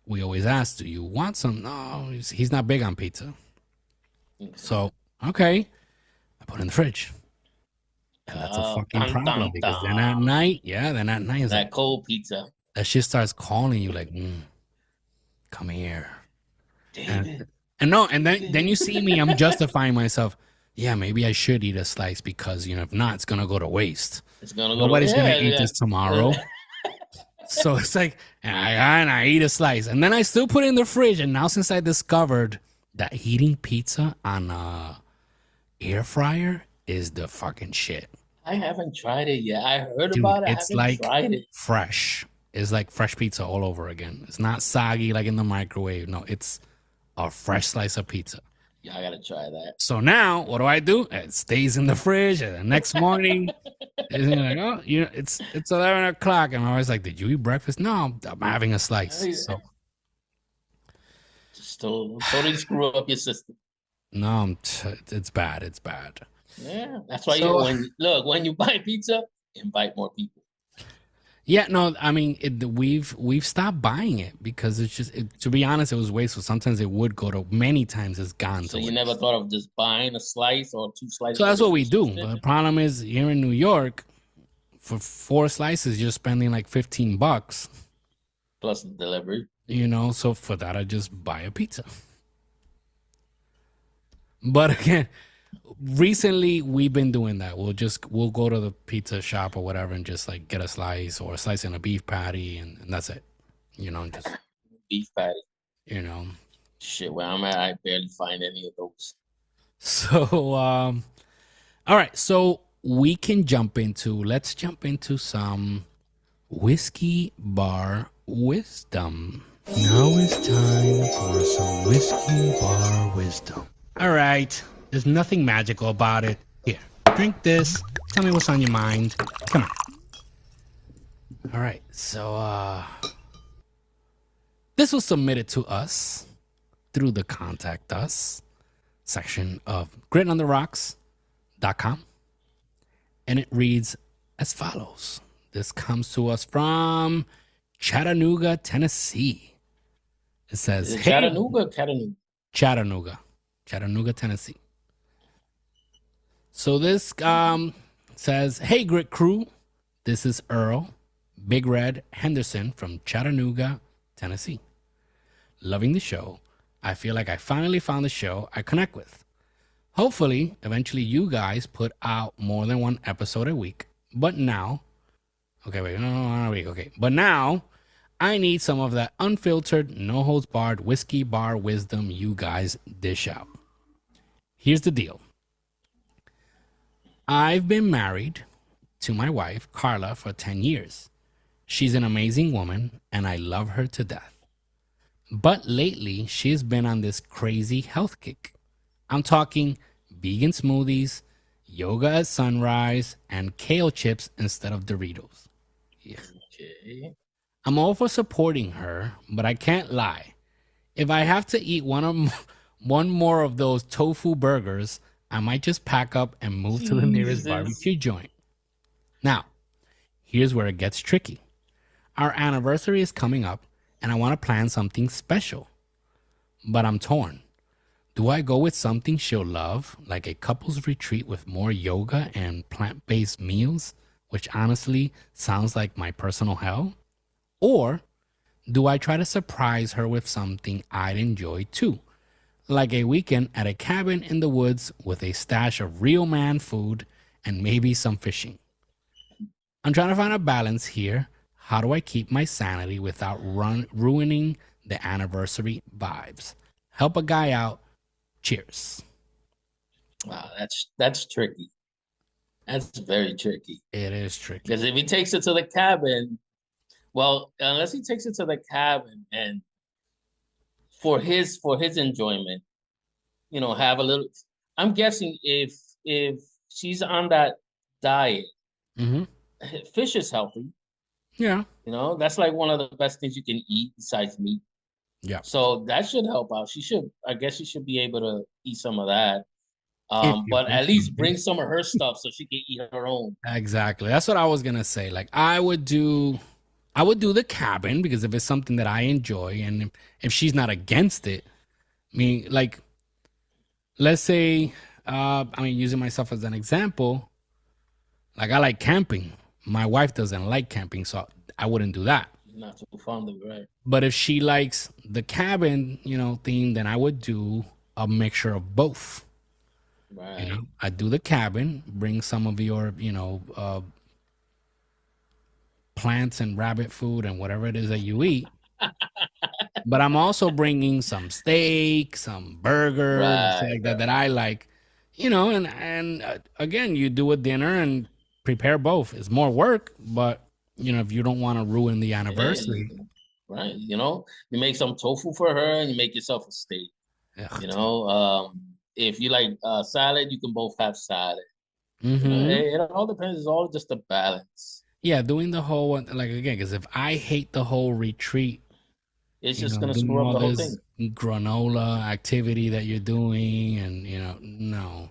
Speaker 3: We always ask, "Do you want some?" No, he's not big on pizza. Okay. So okay, I put it in the fridge, and that's a fucking problem because then at night, it's
Speaker 4: that cold pizza.
Speaker 3: That shit starts calling you like, "Come here,
Speaker 4: David."
Speaker 3: And then you see me. I'm justifying myself. Yeah, maybe I should eat a slice because if not, it's gonna go to waste. Nobody's gonna eat this tomorrow. So it's like, and I eat a slice, and then I still put it in the fridge. And now, since I discovered that heating pizza on a air fryer is the fucking shit.
Speaker 4: I haven't tried it yet. I heard about it.
Speaker 3: It's like fresh. It's like fresh pizza all over again. It's not soggy like in the microwave. No, it's a fresh slice of pizza.
Speaker 4: Yeah, I gotta try that.
Speaker 3: So now, what do? It stays in the fridge, and the next morning, it's 11 o'clock, and I'm always like, "Did you eat breakfast?" No, I'm having a slice. So
Speaker 4: just totally screw up your system.
Speaker 3: No, it's bad. It's bad.
Speaker 4: Yeah, that's why when you buy pizza, invite more people.
Speaker 3: Yeah, no, I mean, we've stopped buying it because it's just, to be honest, it was wasteful. Sometimes it would go to, many times it's gone to
Speaker 4: So you
Speaker 3: waste.
Speaker 4: never thought of just buying a slice or 2 slices?
Speaker 3: So that's what we do. But the problem is here in New York, for 4 slices, you're spending like $15.
Speaker 4: Plus the delivery.
Speaker 3: So for that, I just buy a pizza. But again, recently we've been doing that. We'll go to the pizza shop or whatever and just like get a slice or a slice and a beef patty and that's it. You know, just
Speaker 4: Beef patty.
Speaker 3: you know.
Speaker 4: Shit, where I'm at, I barely find any of those.
Speaker 3: So all right, so let's jump into some whiskey bar wisdom. Now it's time for some whiskey bar wisdom. All right, there's nothing magical about it. Here, drink this. Tell me what's on your mind. Come on. All right, so this was submitted to us through the Contact Us section of gritontheRocks.com. And it reads as follows. This comes to us from Chattanooga, Tennessee. It says,
Speaker 4: Is it Chattanooga or Chattanooga?
Speaker 3: Chattanooga, Tennessee. So this says, hey, Grit Crew. This is Earl, Big Red Henderson from Chattanooga, Tennessee. Loving the show. I feel like I finally found the show I connect with. Hopefully, eventually you guys put out more than one episode a week. But now, But now, I need some of that unfiltered, no-holds-barred whiskey bar wisdom you guys dish out. Here's the deal. I've been married to my wife, Carla, for 10 years. She's an amazing woman, and I love her to death. But lately, she's been on this crazy health kick. I'm talking vegan smoothies, yoga at sunrise, and kale chips instead of Doritos. Yeah.
Speaker 4: Okay.
Speaker 3: I'm all for supporting her, but I can't lie. If I have to eat one more of those tofu burgers, I might just pack up and move to the nearest barbecue joint. Now, here's where it gets tricky. Our anniversary is coming up, and I want to plan something special. But I'm torn. Do I go with something she'll love, like a couple's retreat with more yoga and plant-based meals, which honestly sounds like my personal hell? Or do I try to surprise her with something I'd enjoy too, like a weekend at a cabin in the woods with a stash of real man food and maybe some fishing? I'm trying to find a balance here. How do I keep my sanity without ruining the anniversary vibes? Help a guy out. Cheers.
Speaker 4: Wow, that's tricky. That's very tricky.
Speaker 3: It is tricky.
Speaker 4: Because if he takes it to the cabin, well, unless he takes it to the cabin and for his enjoyment, have a little. I'm guessing if she's on that diet, fish is healthy.
Speaker 3: Yeah.
Speaker 4: That's like one of the best things you can eat besides meat.
Speaker 3: Yeah.
Speaker 4: So that should help out. I guess she should be able to eat some of that. But at least bring some of her stuff so she can eat her own.
Speaker 3: Exactly. That's what I was gonna say. Like I would do the cabin because if it's something that I enjoy and if she's not against it, I mean, like, let's say, using myself as an example, like I like camping. My wife doesn't like camping, so I wouldn't do that.
Speaker 4: Not too fond of it, right?
Speaker 3: But if she likes the cabin, theme, then I would do a mixture of both.
Speaker 4: Right.
Speaker 3: I do the cabin, bring some of your, plants and rabbit food and whatever it is that you eat. But I'm also bringing some steak, some burgers, like that I like, and again, you do a dinner and prepare both. It's more work, but if you don't want to ruin the anniversary,
Speaker 4: right? You make some tofu for her and you make yourself a steak. Yeah. If you like salad, you can both have salad. It all depends. It's all just a balance.
Speaker 3: Yeah, doing the whole one, like, again, because if I hate the whole retreat,
Speaker 4: it's just gonna screw up the whole thing.
Speaker 3: Granola activity that you're doing, and no,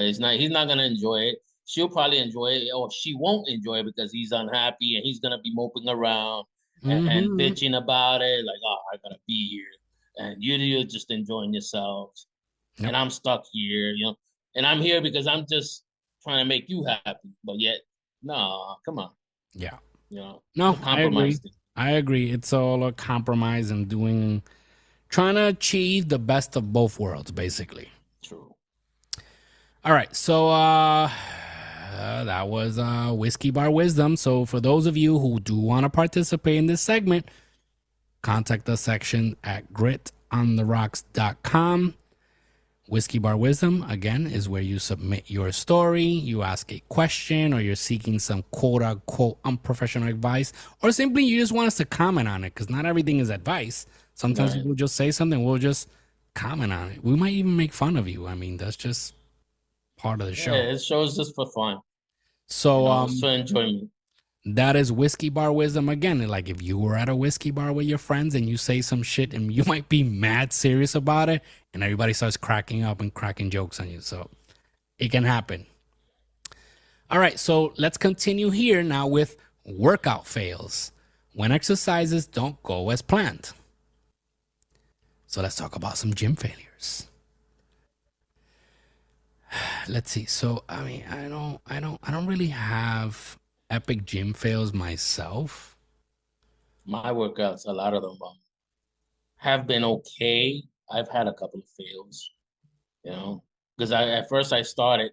Speaker 4: it's not. He's not gonna enjoy it. She'll probably enjoy it, or she won't enjoy it because he's unhappy and he's gonna be moping around and bitching about it. Like, oh, I gotta be here, and you're just enjoying yourselves, and I'm stuck here, and I'm here because I'm just trying to make you happy, but yet, no, come on.
Speaker 3: Yeah.
Speaker 4: No,
Speaker 3: I agree. It's all a compromise and trying to achieve the best of both worlds, basically.
Speaker 4: True.
Speaker 3: All right, so that was Whiskey Bar Wisdom. So for those of you who do want to participate in this segment, contact us section at gritontheRocks.com. Whiskey Bar Wisdom, again, is where you submit your story, you ask a question, or you're seeking some quote-unquote unprofessional advice, or simply you just want us to comment on it, because not everything is advice. Sometimes people just say something, we'll just comment on it. We might even make fun of you. I mean, that's just part of the show.
Speaker 4: Yeah, it shows just for fun.
Speaker 3: So,
Speaker 4: for enjoyment.
Speaker 3: That is Whiskey Bar Wisdom. Again, like if you were at a whiskey bar with your friends and you say some shit and you might be mad serious about it and everybody starts cracking up and cracking jokes on you. So it can happen. All right, so let's continue here now with workout fails. When exercises don't go as planned. So let's talk about some gym failures. Let's see. So I mean, I don't really have epic gym fails myself.
Speaker 4: My workouts, a lot of them have been okay. I've had a couple of fails, because at first I started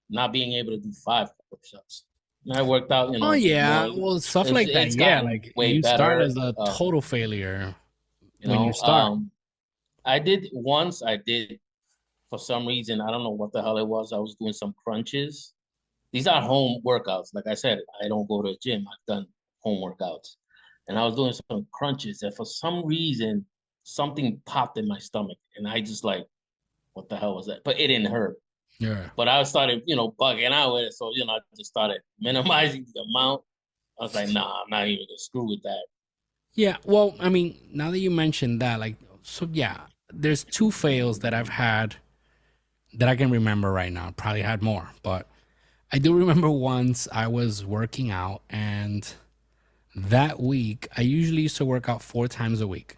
Speaker 4: not being able to do 5 push-ups. And I worked out,
Speaker 3: Oh yeah, well stuff like that. Yeah, like you start as a total failure when you start.
Speaker 4: I did for some reason, I don't know what the hell it was. I was doing some crunches. These are home workouts. Like I said, I don't go to a gym. I've done home workouts. And I was doing some crunches. And for some reason, something popped in my stomach. And I just like, what the hell was that? But it didn't hurt.
Speaker 3: Yeah.
Speaker 4: But I started, bugging out with it. So, I just started minimizing the amount. I was like, nah, I'm not even going to screw with that.
Speaker 3: Yeah. Well, I mean, now that you mentioned that, there's 2 fails that I've had that I can remember right now. Probably had more, but I do remember once I was working out, and that week I usually used to work out 4 times a week.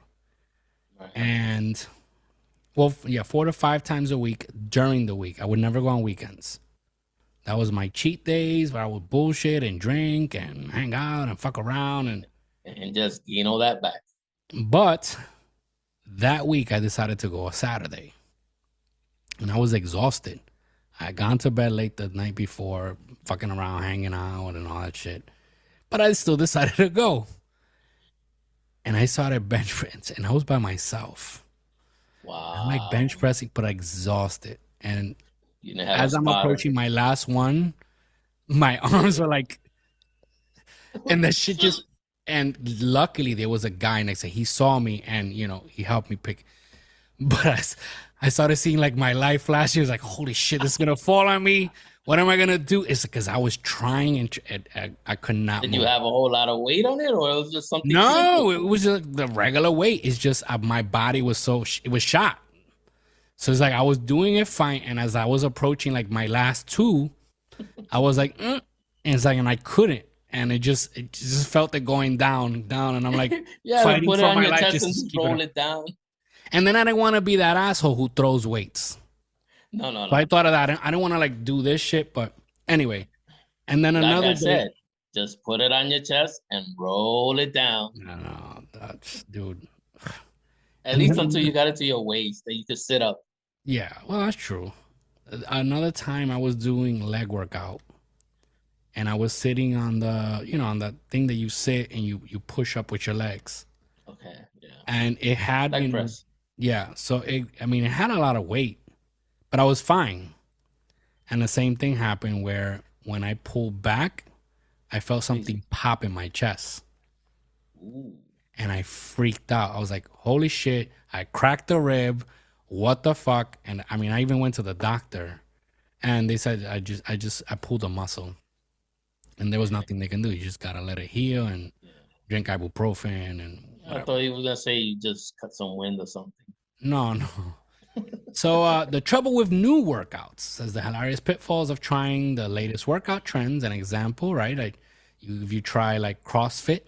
Speaker 3: Right. And 4 to 5 times a week during the week. I would never go on weekends. That was my cheat days where I would bullshit and drink and hang out and fuck around and
Speaker 4: just that back.
Speaker 3: But that week I decided to go a Saturday, and I was exhausted. I had gone to bed late the night before, fucking around, hanging out, and all that shit. But I still decided to go. And I started bench press, and I was by myself.
Speaker 4: Wow.
Speaker 3: I'm like bench pressing, but exhausted. And as I'm approaching my last one, my arms were like, and the shit just, and luckily there was a guy next to me. He saw me and, he helped me pick. But I started seeing like my life flash. He was like, holy shit, this is going to fall on me. What am I going to do? It's because I was trying and I could not
Speaker 4: Did move. You have a whole lot of weight on it, or it was just something?
Speaker 3: No,
Speaker 4: simple?
Speaker 3: It was just the regular weight. It's just my body was it was shot. So it's like I was doing it fine. And as I was approaching like my last 2, I was like, and it's like, and I couldn't. And it just felt it going down. And I'm like, fighting
Speaker 4: put it
Speaker 3: for
Speaker 4: on
Speaker 3: my
Speaker 4: your
Speaker 3: life.
Speaker 4: Chest just roll it down.
Speaker 3: And then I didn't want to be that asshole who throws weights.
Speaker 4: No.
Speaker 3: So I thought of that. I didn't want to like do this shit, but anyway. And then another day,
Speaker 4: just put it on your chest and roll it down.
Speaker 3: No, that's dude.
Speaker 4: At least until you got it to your waist that you could sit up.
Speaker 3: Yeah, well, that's true. Another time I was doing leg workout, and I was sitting on the, on that thing that you sit and you push up with your legs.
Speaker 4: Okay, yeah.
Speaker 3: And it had
Speaker 4: leg press.
Speaker 3: Yeah, so it had a lot of weight, but I was fine. And the same thing happened where when I pulled back, I felt something pop in my chest.
Speaker 4: Ooh. And
Speaker 3: I freaked out. I was like, holy shit, I cracked a rib. What the fuck? And I even went to the doctor, and they said I pulled a muscle, and there was nothing they can do. You just gotta let it heal and drink ibuprofen and whatever.
Speaker 4: I thought you were gonna say you just cut some wind or something.
Speaker 3: No. So the trouble with new workouts says the hilarious pitfalls of trying the latest workout trends. An example, right? If you try like CrossFit,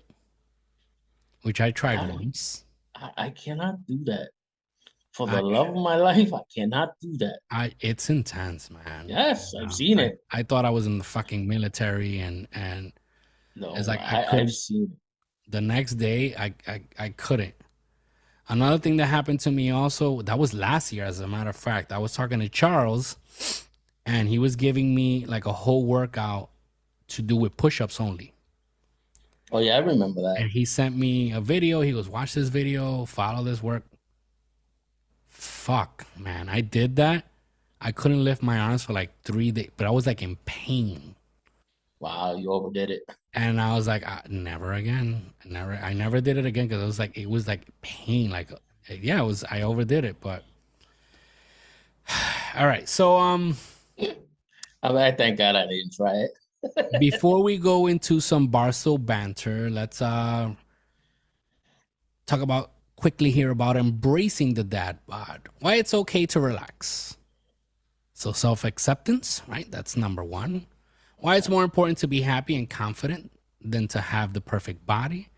Speaker 3: which I tried once.
Speaker 4: I cannot do that. For the love of my life, I cannot do that.
Speaker 3: It's intense, man.
Speaker 4: Yes, I've seen it.
Speaker 3: I thought I was in the fucking military, and
Speaker 4: no,
Speaker 3: it's like
Speaker 4: I've seen it.
Speaker 3: The next day, I couldn't. Another thing that happened to me also, that was last year, as a matter of fact. I was talking to Charles, and he was giving me like a whole workout to do with push-ups only.
Speaker 4: Oh yeah, I remember that.
Speaker 3: And he sent me a video. He goes, watch this video, follow this work. Fuck, man. I did that. I couldn't lift my arms for like 3 days, but I was like in pain.
Speaker 4: Wow, you overdid it.
Speaker 3: And I was like, never again. I never did it again because it was like pain. Like, yeah, I overdid it, but all right. So,
Speaker 4: I mean, I thank God I didn't try it.
Speaker 3: before we go into some Barstool banter, let's talk about quickly here about embracing the dad bod. Why it's okay to relax. So self-acceptance, right? That's number one. Why it's more important to be happy and confident than to have the perfect body.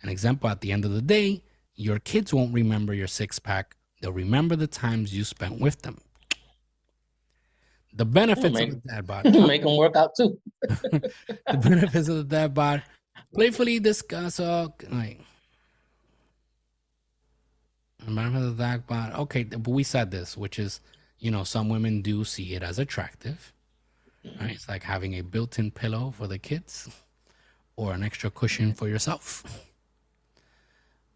Speaker 3: An example, at the end of the day, your kids won't remember your six-pack. They'll remember the times you spent with them. The benefits of the dad bod.
Speaker 4: Make them work out too.
Speaker 3: The benefits of the dad bod. Playfully discuss. The benefits of the dad bod. Okay, but we said this, which is, some women do see it as attractive. Right? It's like having a built-in pillow for the kids or an extra cushion for yourself.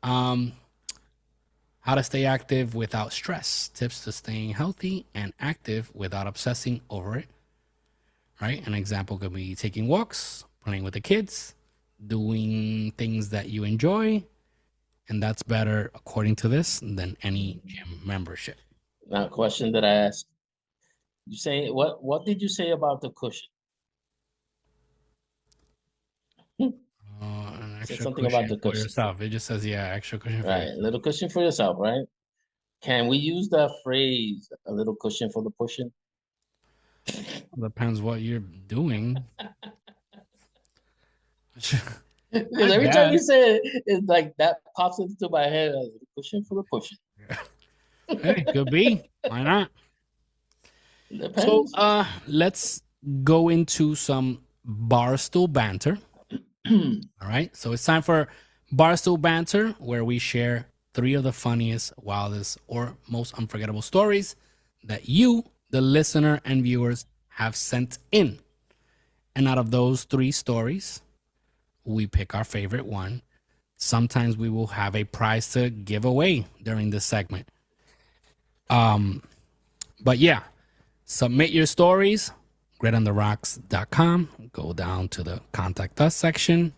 Speaker 3: How to stay active without stress. Tips to staying healthy and active without obsessing over it. Right? An example could be taking walks, playing with the kids, doing things that you enjoy. And that's better, according to this, than any gym membership.
Speaker 4: Now, a question that I asked. You say what did you say about the cushion?
Speaker 3: An extra
Speaker 4: something
Speaker 3: cushion
Speaker 4: about the
Speaker 3: for
Speaker 4: cushion.
Speaker 3: yourself. It just says, extra cushion for
Speaker 4: Right,
Speaker 3: yourself.
Speaker 4: little cushion for yourself, right? Can we use that phrase, a little cushion for the pushing?
Speaker 3: Depends what you're doing.
Speaker 4: Because every time you say it, it's like that pops into my head, a little cushion for the pushing.
Speaker 3: Hey, could be. Why not?
Speaker 4: Depends.
Speaker 3: So let's go into some Barstool banter. All right. So it's time for Barstool banter, where we share 3 of the funniest, wildest, or most unforgettable stories that you, the listener and viewers, have sent in. And out of those 3 stories, we pick our favorite one. Sometimes we will have a prize to give away during this segment. But yeah, submit your stories, gritontheRocks.com. Go down to the Contact Us section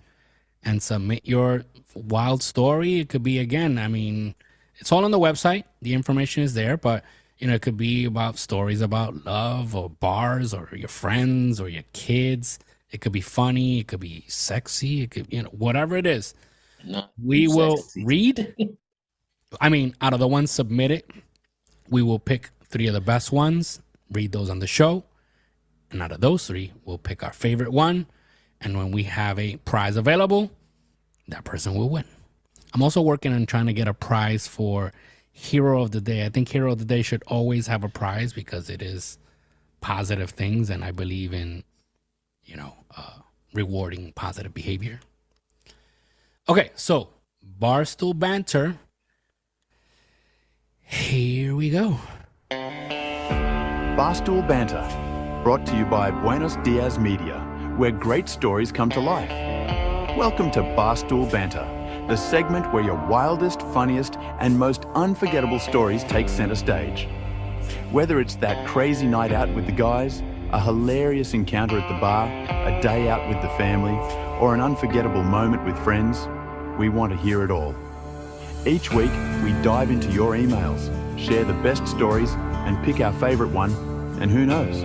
Speaker 3: and submit your wild story. It could be, again, I mean, it's all on the website. The information is there, but, it could be about stories about love or bars or your friends or your kids. It could be funny. It could be sexy. It could, whatever it is. We will read. I mean, out of the ones submitted, we will pick 3 of the best ones, read those on the show. And out of those 3, we'll pick our favorite one. And when we have a prize available, that person will win. I'm also working on trying to get a prize for Hero of the Day. I think Hero of the Day should always have a prize because it is positive things. And I believe in, rewarding positive behavior. Okay, so Barstool Banter. Here we go.
Speaker 6: Barstool Banter, brought to you by Buenos Dias Media, where great stories come to life. Welcome to Barstool Banter, the segment where your wildest, funniest, and most unforgettable stories take center stage. Whether it's that crazy night out with the guys, a hilarious encounter at the bar, a day out with the family, or an unforgettable moment with friends, we want to hear it all. Each week, we dive into your emails, share the best stories, and pick our favorite one, and who knows,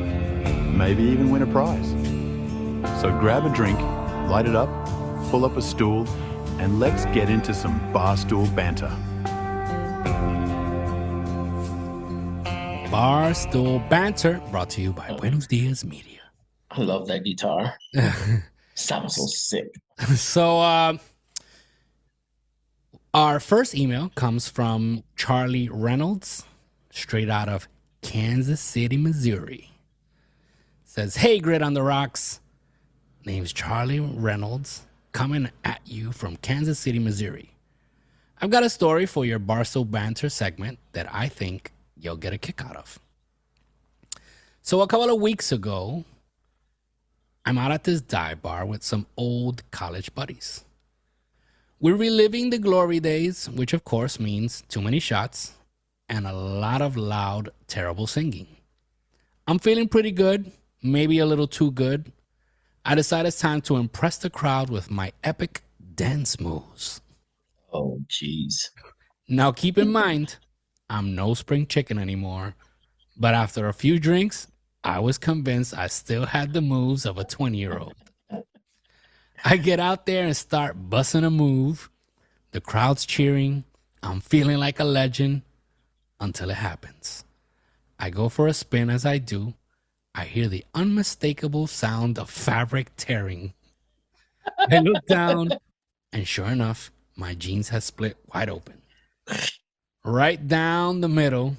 Speaker 6: maybe even win a prize. So grab a drink, light it up, pull up a stool, and let's get into some Barstool Banter.
Speaker 3: Barstool Banter, brought to you by Buenos Dias Media.
Speaker 4: I love that guitar. Sounds so sick.
Speaker 3: So, our first email comes from Charlie Reynolds, straight out of Kansas City, Missouri. Says, hey, Grit on the Rocks. Name's Charlie Reynolds, coming at you from Kansas City, Missouri. I've got a story for your Barstool Banter segment that I think you'll get a kick out of. So a couple of weeks ago, I'm out at this dive bar with some old college buddies. We're reliving the glory days, which of course means too many shots and a lot of loud, terrible singing. I'm feeling pretty good, maybe a little too good. I decide it's time to impress the crowd with my epic dance moves.
Speaker 4: Oh, jeez.
Speaker 3: Now keep in mind, I'm no spring chicken anymore. But after a few drinks, I was convinced I still had the moves of a 20-year-old. I get out there and start busting a move. The crowd's cheering. I'm feeling like a legend until it happens. I go for a spin. As I do, I hear the unmistakable sound of fabric tearing. I look down, and sure enough, my jeans had split wide open. Right down the middle,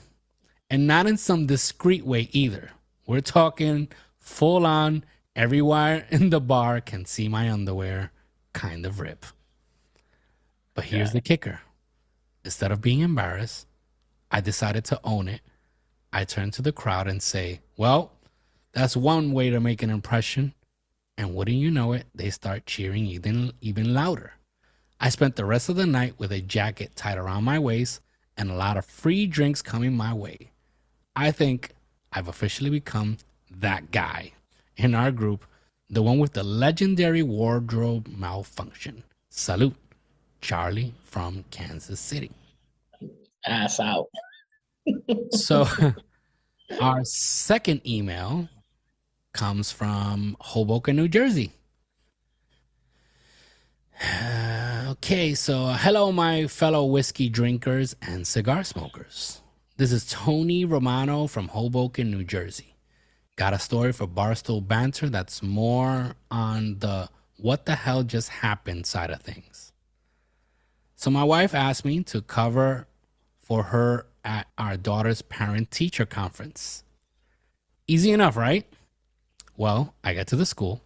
Speaker 3: and not in some discreet way either. We're talking full on, everywhere in the bar can see my underwear kind of rip. But here's the kicker. Instead of being embarrassed, I decided to own it. I turn to the crowd and say, well, that's one way to make an impression. And wouldn't you know it, they start cheering even louder. I spent the rest of the night with a jacket tied around my waist and a lot of free drinks coming my way. I think I've officially become that guy in our group, the one with the legendary wardrobe malfunction. Salute, Charlie from Kansas City.
Speaker 4: Ass out.
Speaker 3: So our second email comes from Hoboken, New Jersey. Okay, so hello, my fellow whiskey drinkers and cigar smokers. This is Tony Romano from Hoboken, New Jersey. Got a story for Barstool Banter that's more on the what the hell just happened side of things. So my wife asked me to cover for her at our daughter's parent-teacher conference. Easy enough, right? Well, I get to the school,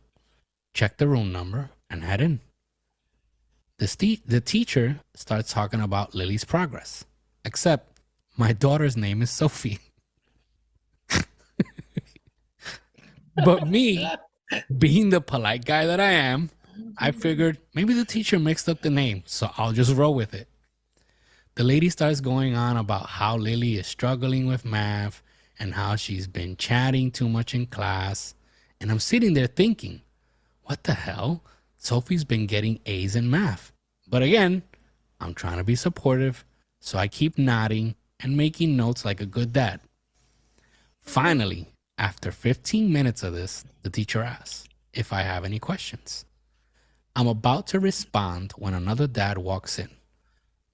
Speaker 3: check the room number, and head in. The teacher starts talking about Lily's progress, except my daughter's name is Sophie. But me, being the polite guy that I am, I figured maybe the teacher mixed up the name, so I'll just roll with it. The lady starts going on about how Lily is struggling with math and how she's been chatting too much in class. And I'm sitting there thinking, what the hell? Sophie's been getting A's in math. But again, I'm trying to be supportive, so I keep nodding and making notes like a good dad. Finally, after 15 minutes of this, the teacher asks if I have any questions. I'm about to respond when another dad walks in,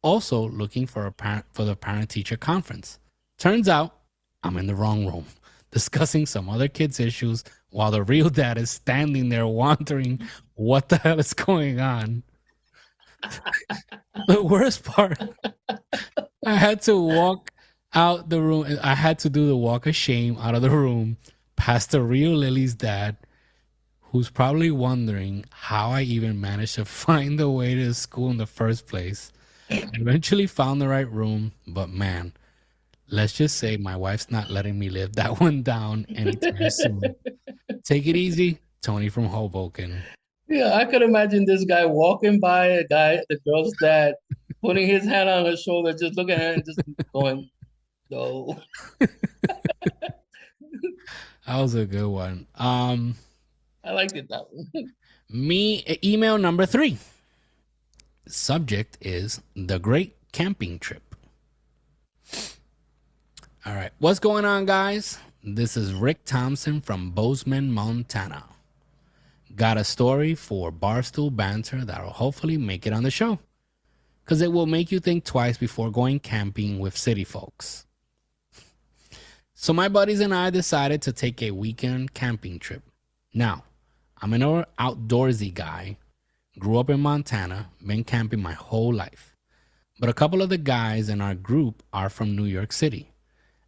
Speaker 3: also looking for the parent-teacher conference. Turns out I'm in the wrong room, discussing some other kids' issues while the real dad is standing there wondering what the hell is going on. The worst part, I had to walk out the room. I had to do the walk of shame out of the room past the real Lily's dad, who's probably wondering how I even managed to find the way to school in the first place. I eventually found the right room, but man, let's just say my wife's not letting me live that one down anytime soon. Take it easy, Tony from Hoboken.
Speaker 4: Yeah, I could imagine this guy walking by the girl's dad, putting his hand on her shoulder, just looking at her and just going, no.
Speaker 3: That was a good one.
Speaker 4: I liked it, that one.
Speaker 3: Email number 3. Subject is the great camping trip. All right. What's going on, guys? This is Rick Thompson from Bozeman, Montana. Got a story for Barstool Banter that'll hopefully make it on the show, because it will make you think twice before going camping with city folks. So my buddies and I decided to take a weekend camping trip. Now, I'm an outdoorsy guy, grew up in Montana, been camping my whole life. But a couple of the guys in our group are from New York City.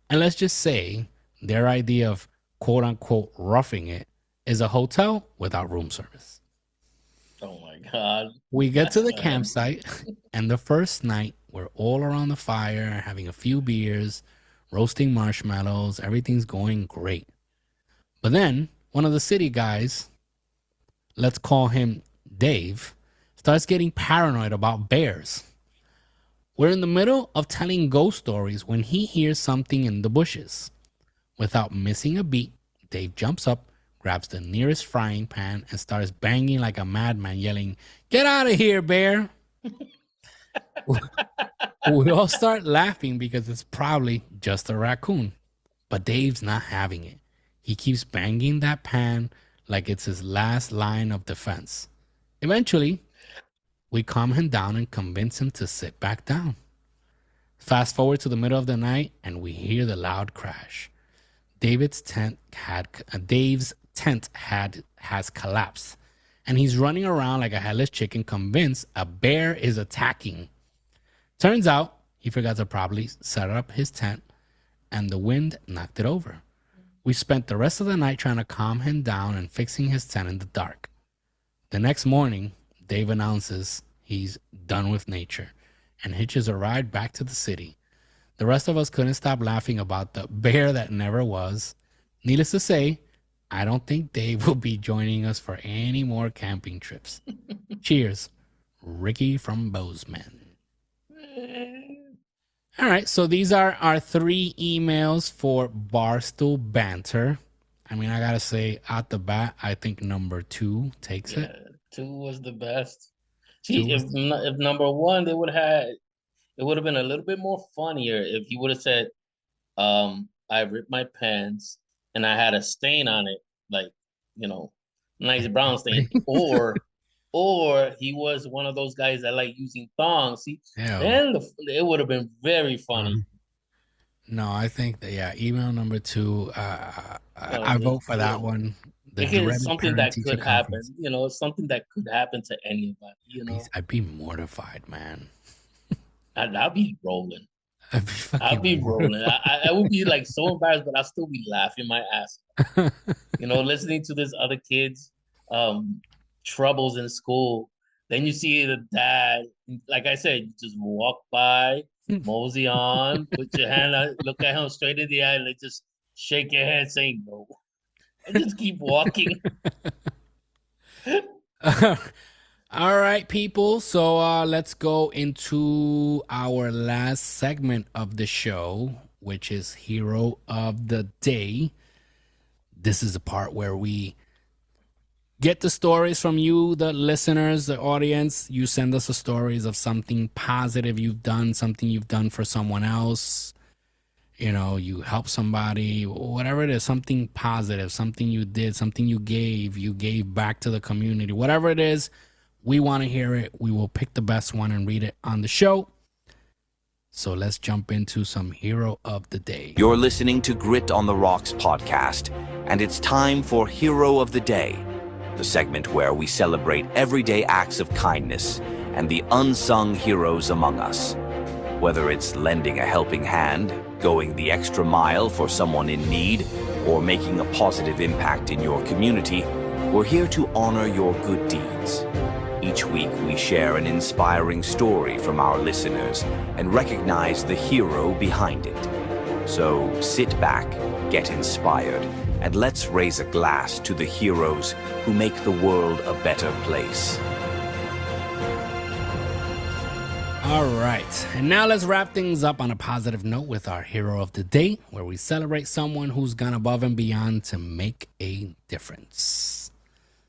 Speaker 3: And let's just say their idea of quote unquote roughing it is a hotel without room service.
Speaker 4: Oh my God.
Speaker 3: We get to the campsite, and the first night we're all around the fire, having a few beers, roasting marshmallows. Everything's going great. But then one of the city guys, let's call him Dave, starts getting paranoid about bears. We're in the middle of telling ghost stories when he hears something in the bushes. Without missing a beat, Dave jumps up, grabs the nearest frying pan, and starts banging like a madman, yelling, "Get out of here, bear!" We all start laughing because it's probably just a raccoon. But Dave's not having it. He keeps banging that pan like it's his last line of defense. Eventually, we calm him down and convince him to sit back down. Fast forward to the middle of the night, and we hear the loud crash. Dave's tent has collapsed, and he's running around like a headless chicken, convinced a bear is attacking. Turns out he forgot to properly set up his tent, and the wind knocked it over. We spent the rest of the night trying to calm him down and fixing his tent in the dark. The next morning, Dave announces he's done with nature and hitches a ride back to the city. The rest of us couldn't stop laughing about the bear that never was. Needless to say, I don't think Dave will be joining us for any more camping trips. Cheers, Ricky from Bozeman. All right, so these are our 3 emails for Barstool Banter. I mean, I got to say, out the bat, I think number 2 takes it.
Speaker 4: 2 was the best. See, if number 1, it would have been a little bit more funnier if he would have said, I ripped my pants and I had a stain on it, like, nice brown stain, or he was one of those guys that like using thongs. See, then it would have been very funny.
Speaker 3: No, I think that email number 2. I vote for that one.
Speaker 4: Because something that could happen, something that could happen to anybody.
Speaker 3: I'd be mortified, man.
Speaker 4: I'd be rolling. I'd be rolling. I would be like so embarrassed, but I'd still be laughing my ass off. Listening to this other kids' troubles in school. Then you see the dad, like I said, you just walk by, mosey on, put your hand out, look at him straight in the eye, and just shake your head saying no. And just keep walking.
Speaker 3: All right, people. So let's go into our last segment of the show, which is Hero of the Day. This is the part where we get the stories from you, the listeners, the audience. You send us the stories of something positive you've done, something you've done for someone else. You help somebody, whatever it is, something positive, something you did, something you gave back to the community, whatever it is. We want to hear it. We will pick the best one and read it on the show. So let's jump into some Hero of the Day.
Speaker 7: You're listening to Grit on the Rocks podcast, and it's time for Hero of the Day, the segment where we celebrate everyday acts of kindness and the unsung heroes among us. Whether it's lending a helping hand, going the extra mile for someone in need, or making a positive impact in your community, we're here to honor your good deeds. Each week, we share an inspiring story from our listeners and recognize the hero behind it. So sit back, get inspired, and let's raise a glass to the heroes who make the world a better place.
Speaker 3: All right, and now let's wrap things up on a positive note with our Hero of the Day, where we celebrate someone who's gone above and beyond to make a difference.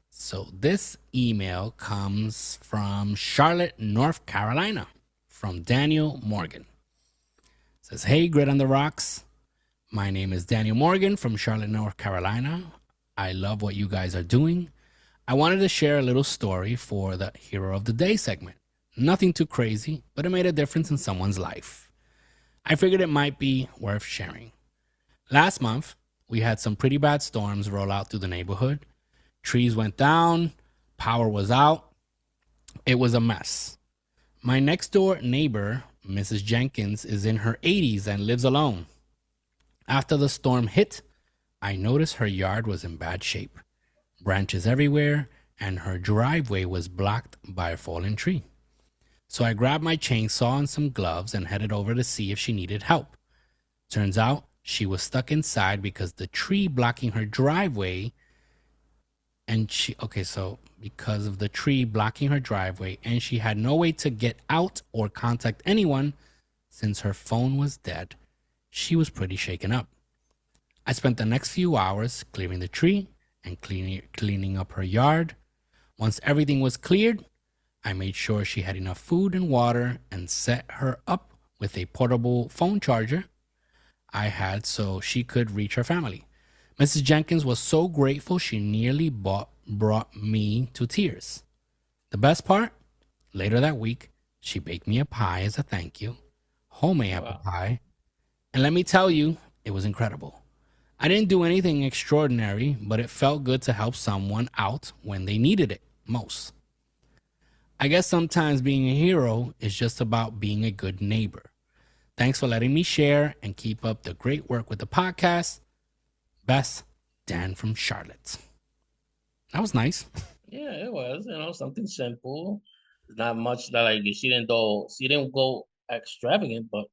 Speaker 3: So this email comes from Charlotte, North Carolina, from Daniel Morgan. It says, "Hey, Grit on the Rocks. My name is Daniel Morgan from Charlotte, North Carolina. I love what you guys are doing. I wanted to share a little story for the Hero of the Day segment. Nothing too crazy, but it made a difference in someone's life. I figured it might be worth sharing. Last month, we had some pretty bad storms roll out through the neighborhood. Trees went down, power was out. It was a mess. My next door neighbor, Mrs. Jenkins, is in her 80s and lives alone. After the storm hit, I noticed her yard was in bad shape. Branches everywhere, and her driveway was blocked by a fallen tree. So I grabbed my chainsaw and some gloves and headed over to see if she needed help. Turns out She was stuck inside because the tree blocking her driveway, and because of the tree blocking her driveway, and she had no way to get out or contact anyone since her phone was dead. She was pretty shaken up. I spent the next few hours clearing the tree and cleaning up her yard. Once everything was cleared, I made sure she had enough food and water and set her up with a portable phone charger I had so she could reach her family. Mrs. Jenkins was so grateful she nearly brought me to tears. The best part? Later that week, she baked me a pie as a thank you, homemade apple pie. And let me tell you, it was incredible. I didn't do anything extraordinary, but it felt good to help someone out when they needed it most. I guess sometimes being a hero is just about being a good neighbor. Thanks for letting me share and keep up the great work with the podcast. Best, Dan from Charlotte. That was nice.
Speaker 4: Yeah, it was, something simple. Not much that she didn't go extravagant, but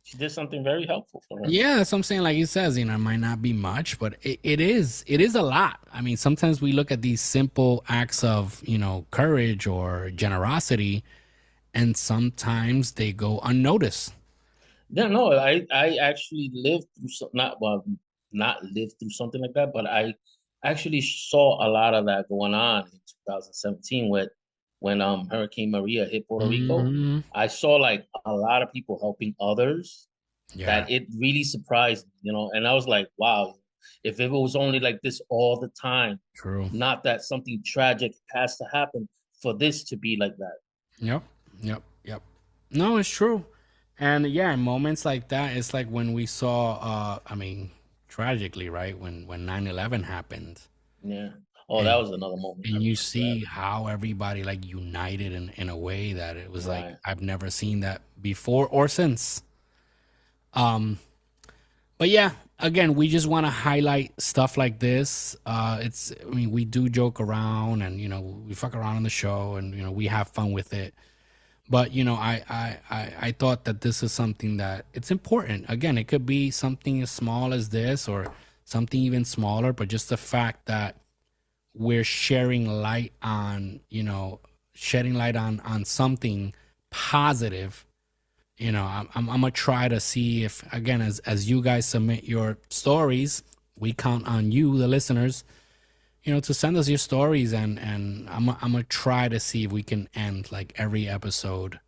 Speaker 4: she did something very helpful for her.
Speaker 3: Yeah, that's what I'm saying. Like he says, it might not be much, but it is a lot. I mean, sometimes we look at these simple acts of, courage or generosity, and sometimes they go unnoticed.
Speaker 4: Yeah, no, I actually lived through not lived through something like that, but I actually saw a lot of that going on in 2017 when Hurricane Maria hit Puerto Rico. I saw like a lot of people helping others. Yeah. That it really surprised me, and I was like, wow, if it was only like this all the time,
Speaker 3: true,
Speaker 4: not that something tragic has to happen for this to be like that.
Speaker 3: Yep. No, it's true. And yeah, in moments like that, it's like when we saw, tragically, right? When 9/11 happened.
Speaker 4: Yeah. Oh, that was another moment.
Speaker 3: And you see how everybody like united in a way that it was like, I've never seen that before or since. But yeah, again, we just want to highlight stuff like this. We do joke around and, we fuck around on the show and, we have fun with it. But, I thought that this is something that it's important. Again, it could be something as small as this or something even smaller, but just the fact that we're shedding light on something positive. I'm gonna try to see if, again, as you guys submit your stories, we count on you, the listeners, to send us your stories, and I'm gonna try to see if we can end like every episode,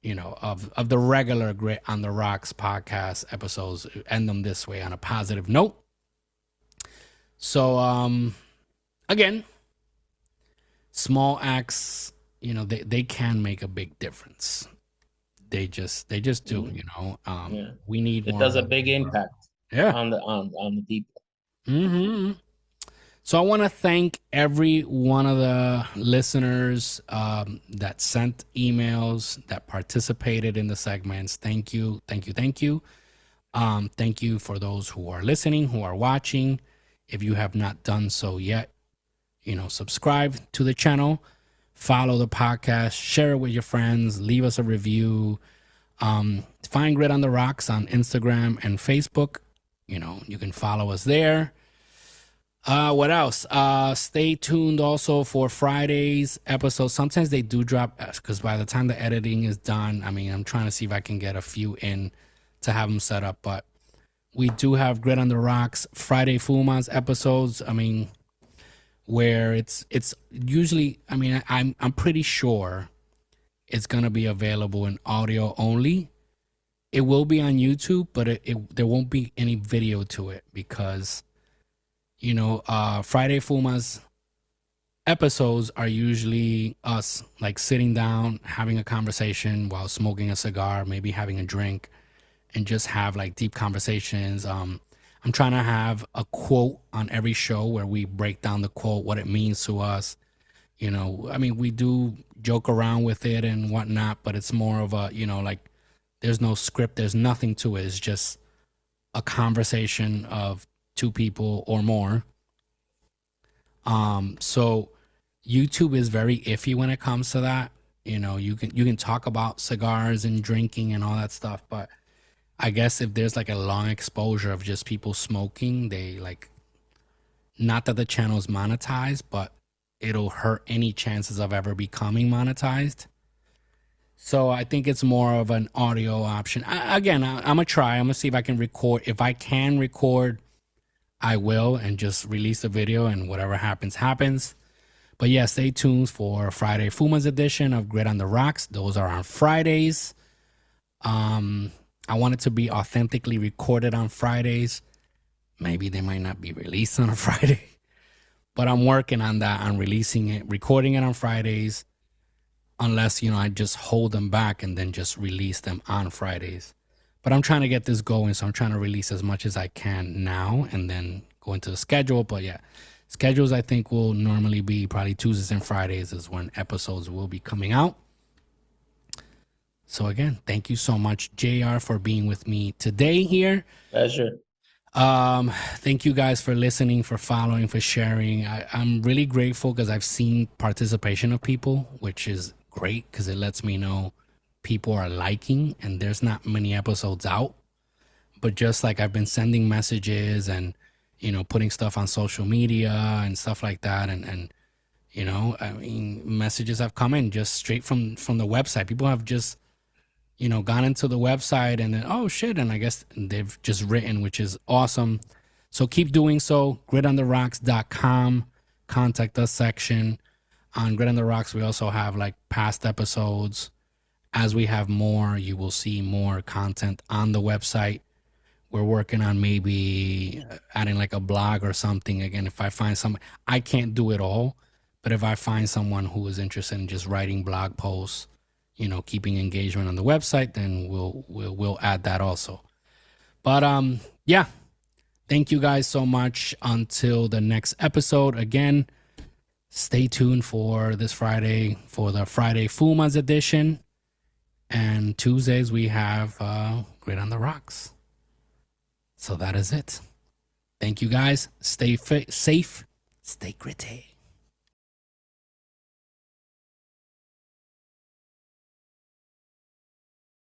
Speaker 3: of the regular Grit on the Rocks podcast episodes, end them this way on a positive note. So, again, small acts, they can make a big difference. They just do, We need
Speaker 4: it does a big impact on the people.
Speaker 3: Mm-hmm. So I want to thank every one of the listeners that sent emails, that participated in the segments. Thank you. Thank you for those who are listening, who are watching. If you have not done so yet, subscribe to the channel, follow the podcast, share it with your friends, leave us a review. Find Grit on the Rocks on Instagram and Facebook. You can follow us there. What else? Stay tuned also for Friday's episode. Sometimes they do drop, because by the time the editing is done, I'm trying to see if I can get a few in to have them set up. But we do have Grit on the Rocks Friday Fumas episodes. Where it's usually, I'm pretty sure it's gonna be available in audio only. It will be on YouTube, but there won't be any video to it because, Friday Fumas episodes are usually us like sitting down, having a conversation while smoking a cigar, maybe having a drink, and just have like deep conversations. I'm trying to have a quote on every show where we break down the quote, what it means to us. We do joke around with it and whatnot, but it's more of a, like there's no script, there's nothing to it. It's just a conversation of two people or more. So YouTube is very iffy when it comes to that. You can talk about cigars and drinking and all that stuff, but I guess if there's like a long exposure of just people smoking, they like, not that the channel is monetized, but it'll hurt any chances of ever becoming monetized. So I think it's more of an audio option. I'm gonna try. I'm gonna see if I can record. If I can record, I will, and just release the video, and whatever happens, happens. But yeah, stay tuned for Friday Fuma's edition of Grit on the Rocks. Those are on Fridays. I want it to be authentically recorded on Fridays. Maybe they might not be released on a Friday, but I'm working on that. I'm releasing it, recording it on Fridays, unless, I just hold them back and then just release them on Fridays. But I'm trying to get this going, so I'm trying to release as much as I can now and then go into the schedule. But yeah, schedules I think will normally be probably Tuesdays and Fridays is when episodes will be coming out. So again, thank you so much, JR, for being with me today here.
Speaker 4: Pleasure.
Speaker 3: Thank you guys for listening, for following, for sharing. I'm really grateful because I've seen participation of people, which is great because it lets me know people are liking, and there's not many episodes out. But just like I've been sending messages and, putting stuff on social media and stuff like that. And messages have come in just straight from the website. People have just, gone into the website and then, oh shit. And I guess they've just written, which is awesome. So keep doing so. GritOnTheRocks.com, contact us section. On Grit on the Rocks, we also have like past episodes. As we have more, you will see more content on the website. We're working on maybe adding like a blog or something. Again, if I find some, I can't do it all, but if I find someone who is interested in just writing blog posts, keeping engagement on the website, then we'll add that also. But yeah, thank you guys so much. Until the next episode, again, stay tuned for this Friday for the Friday Fumas edition, and Tuesdays we have Grit on the Rocks. So that is it. Thank you guys. Stay safe, stay gritty.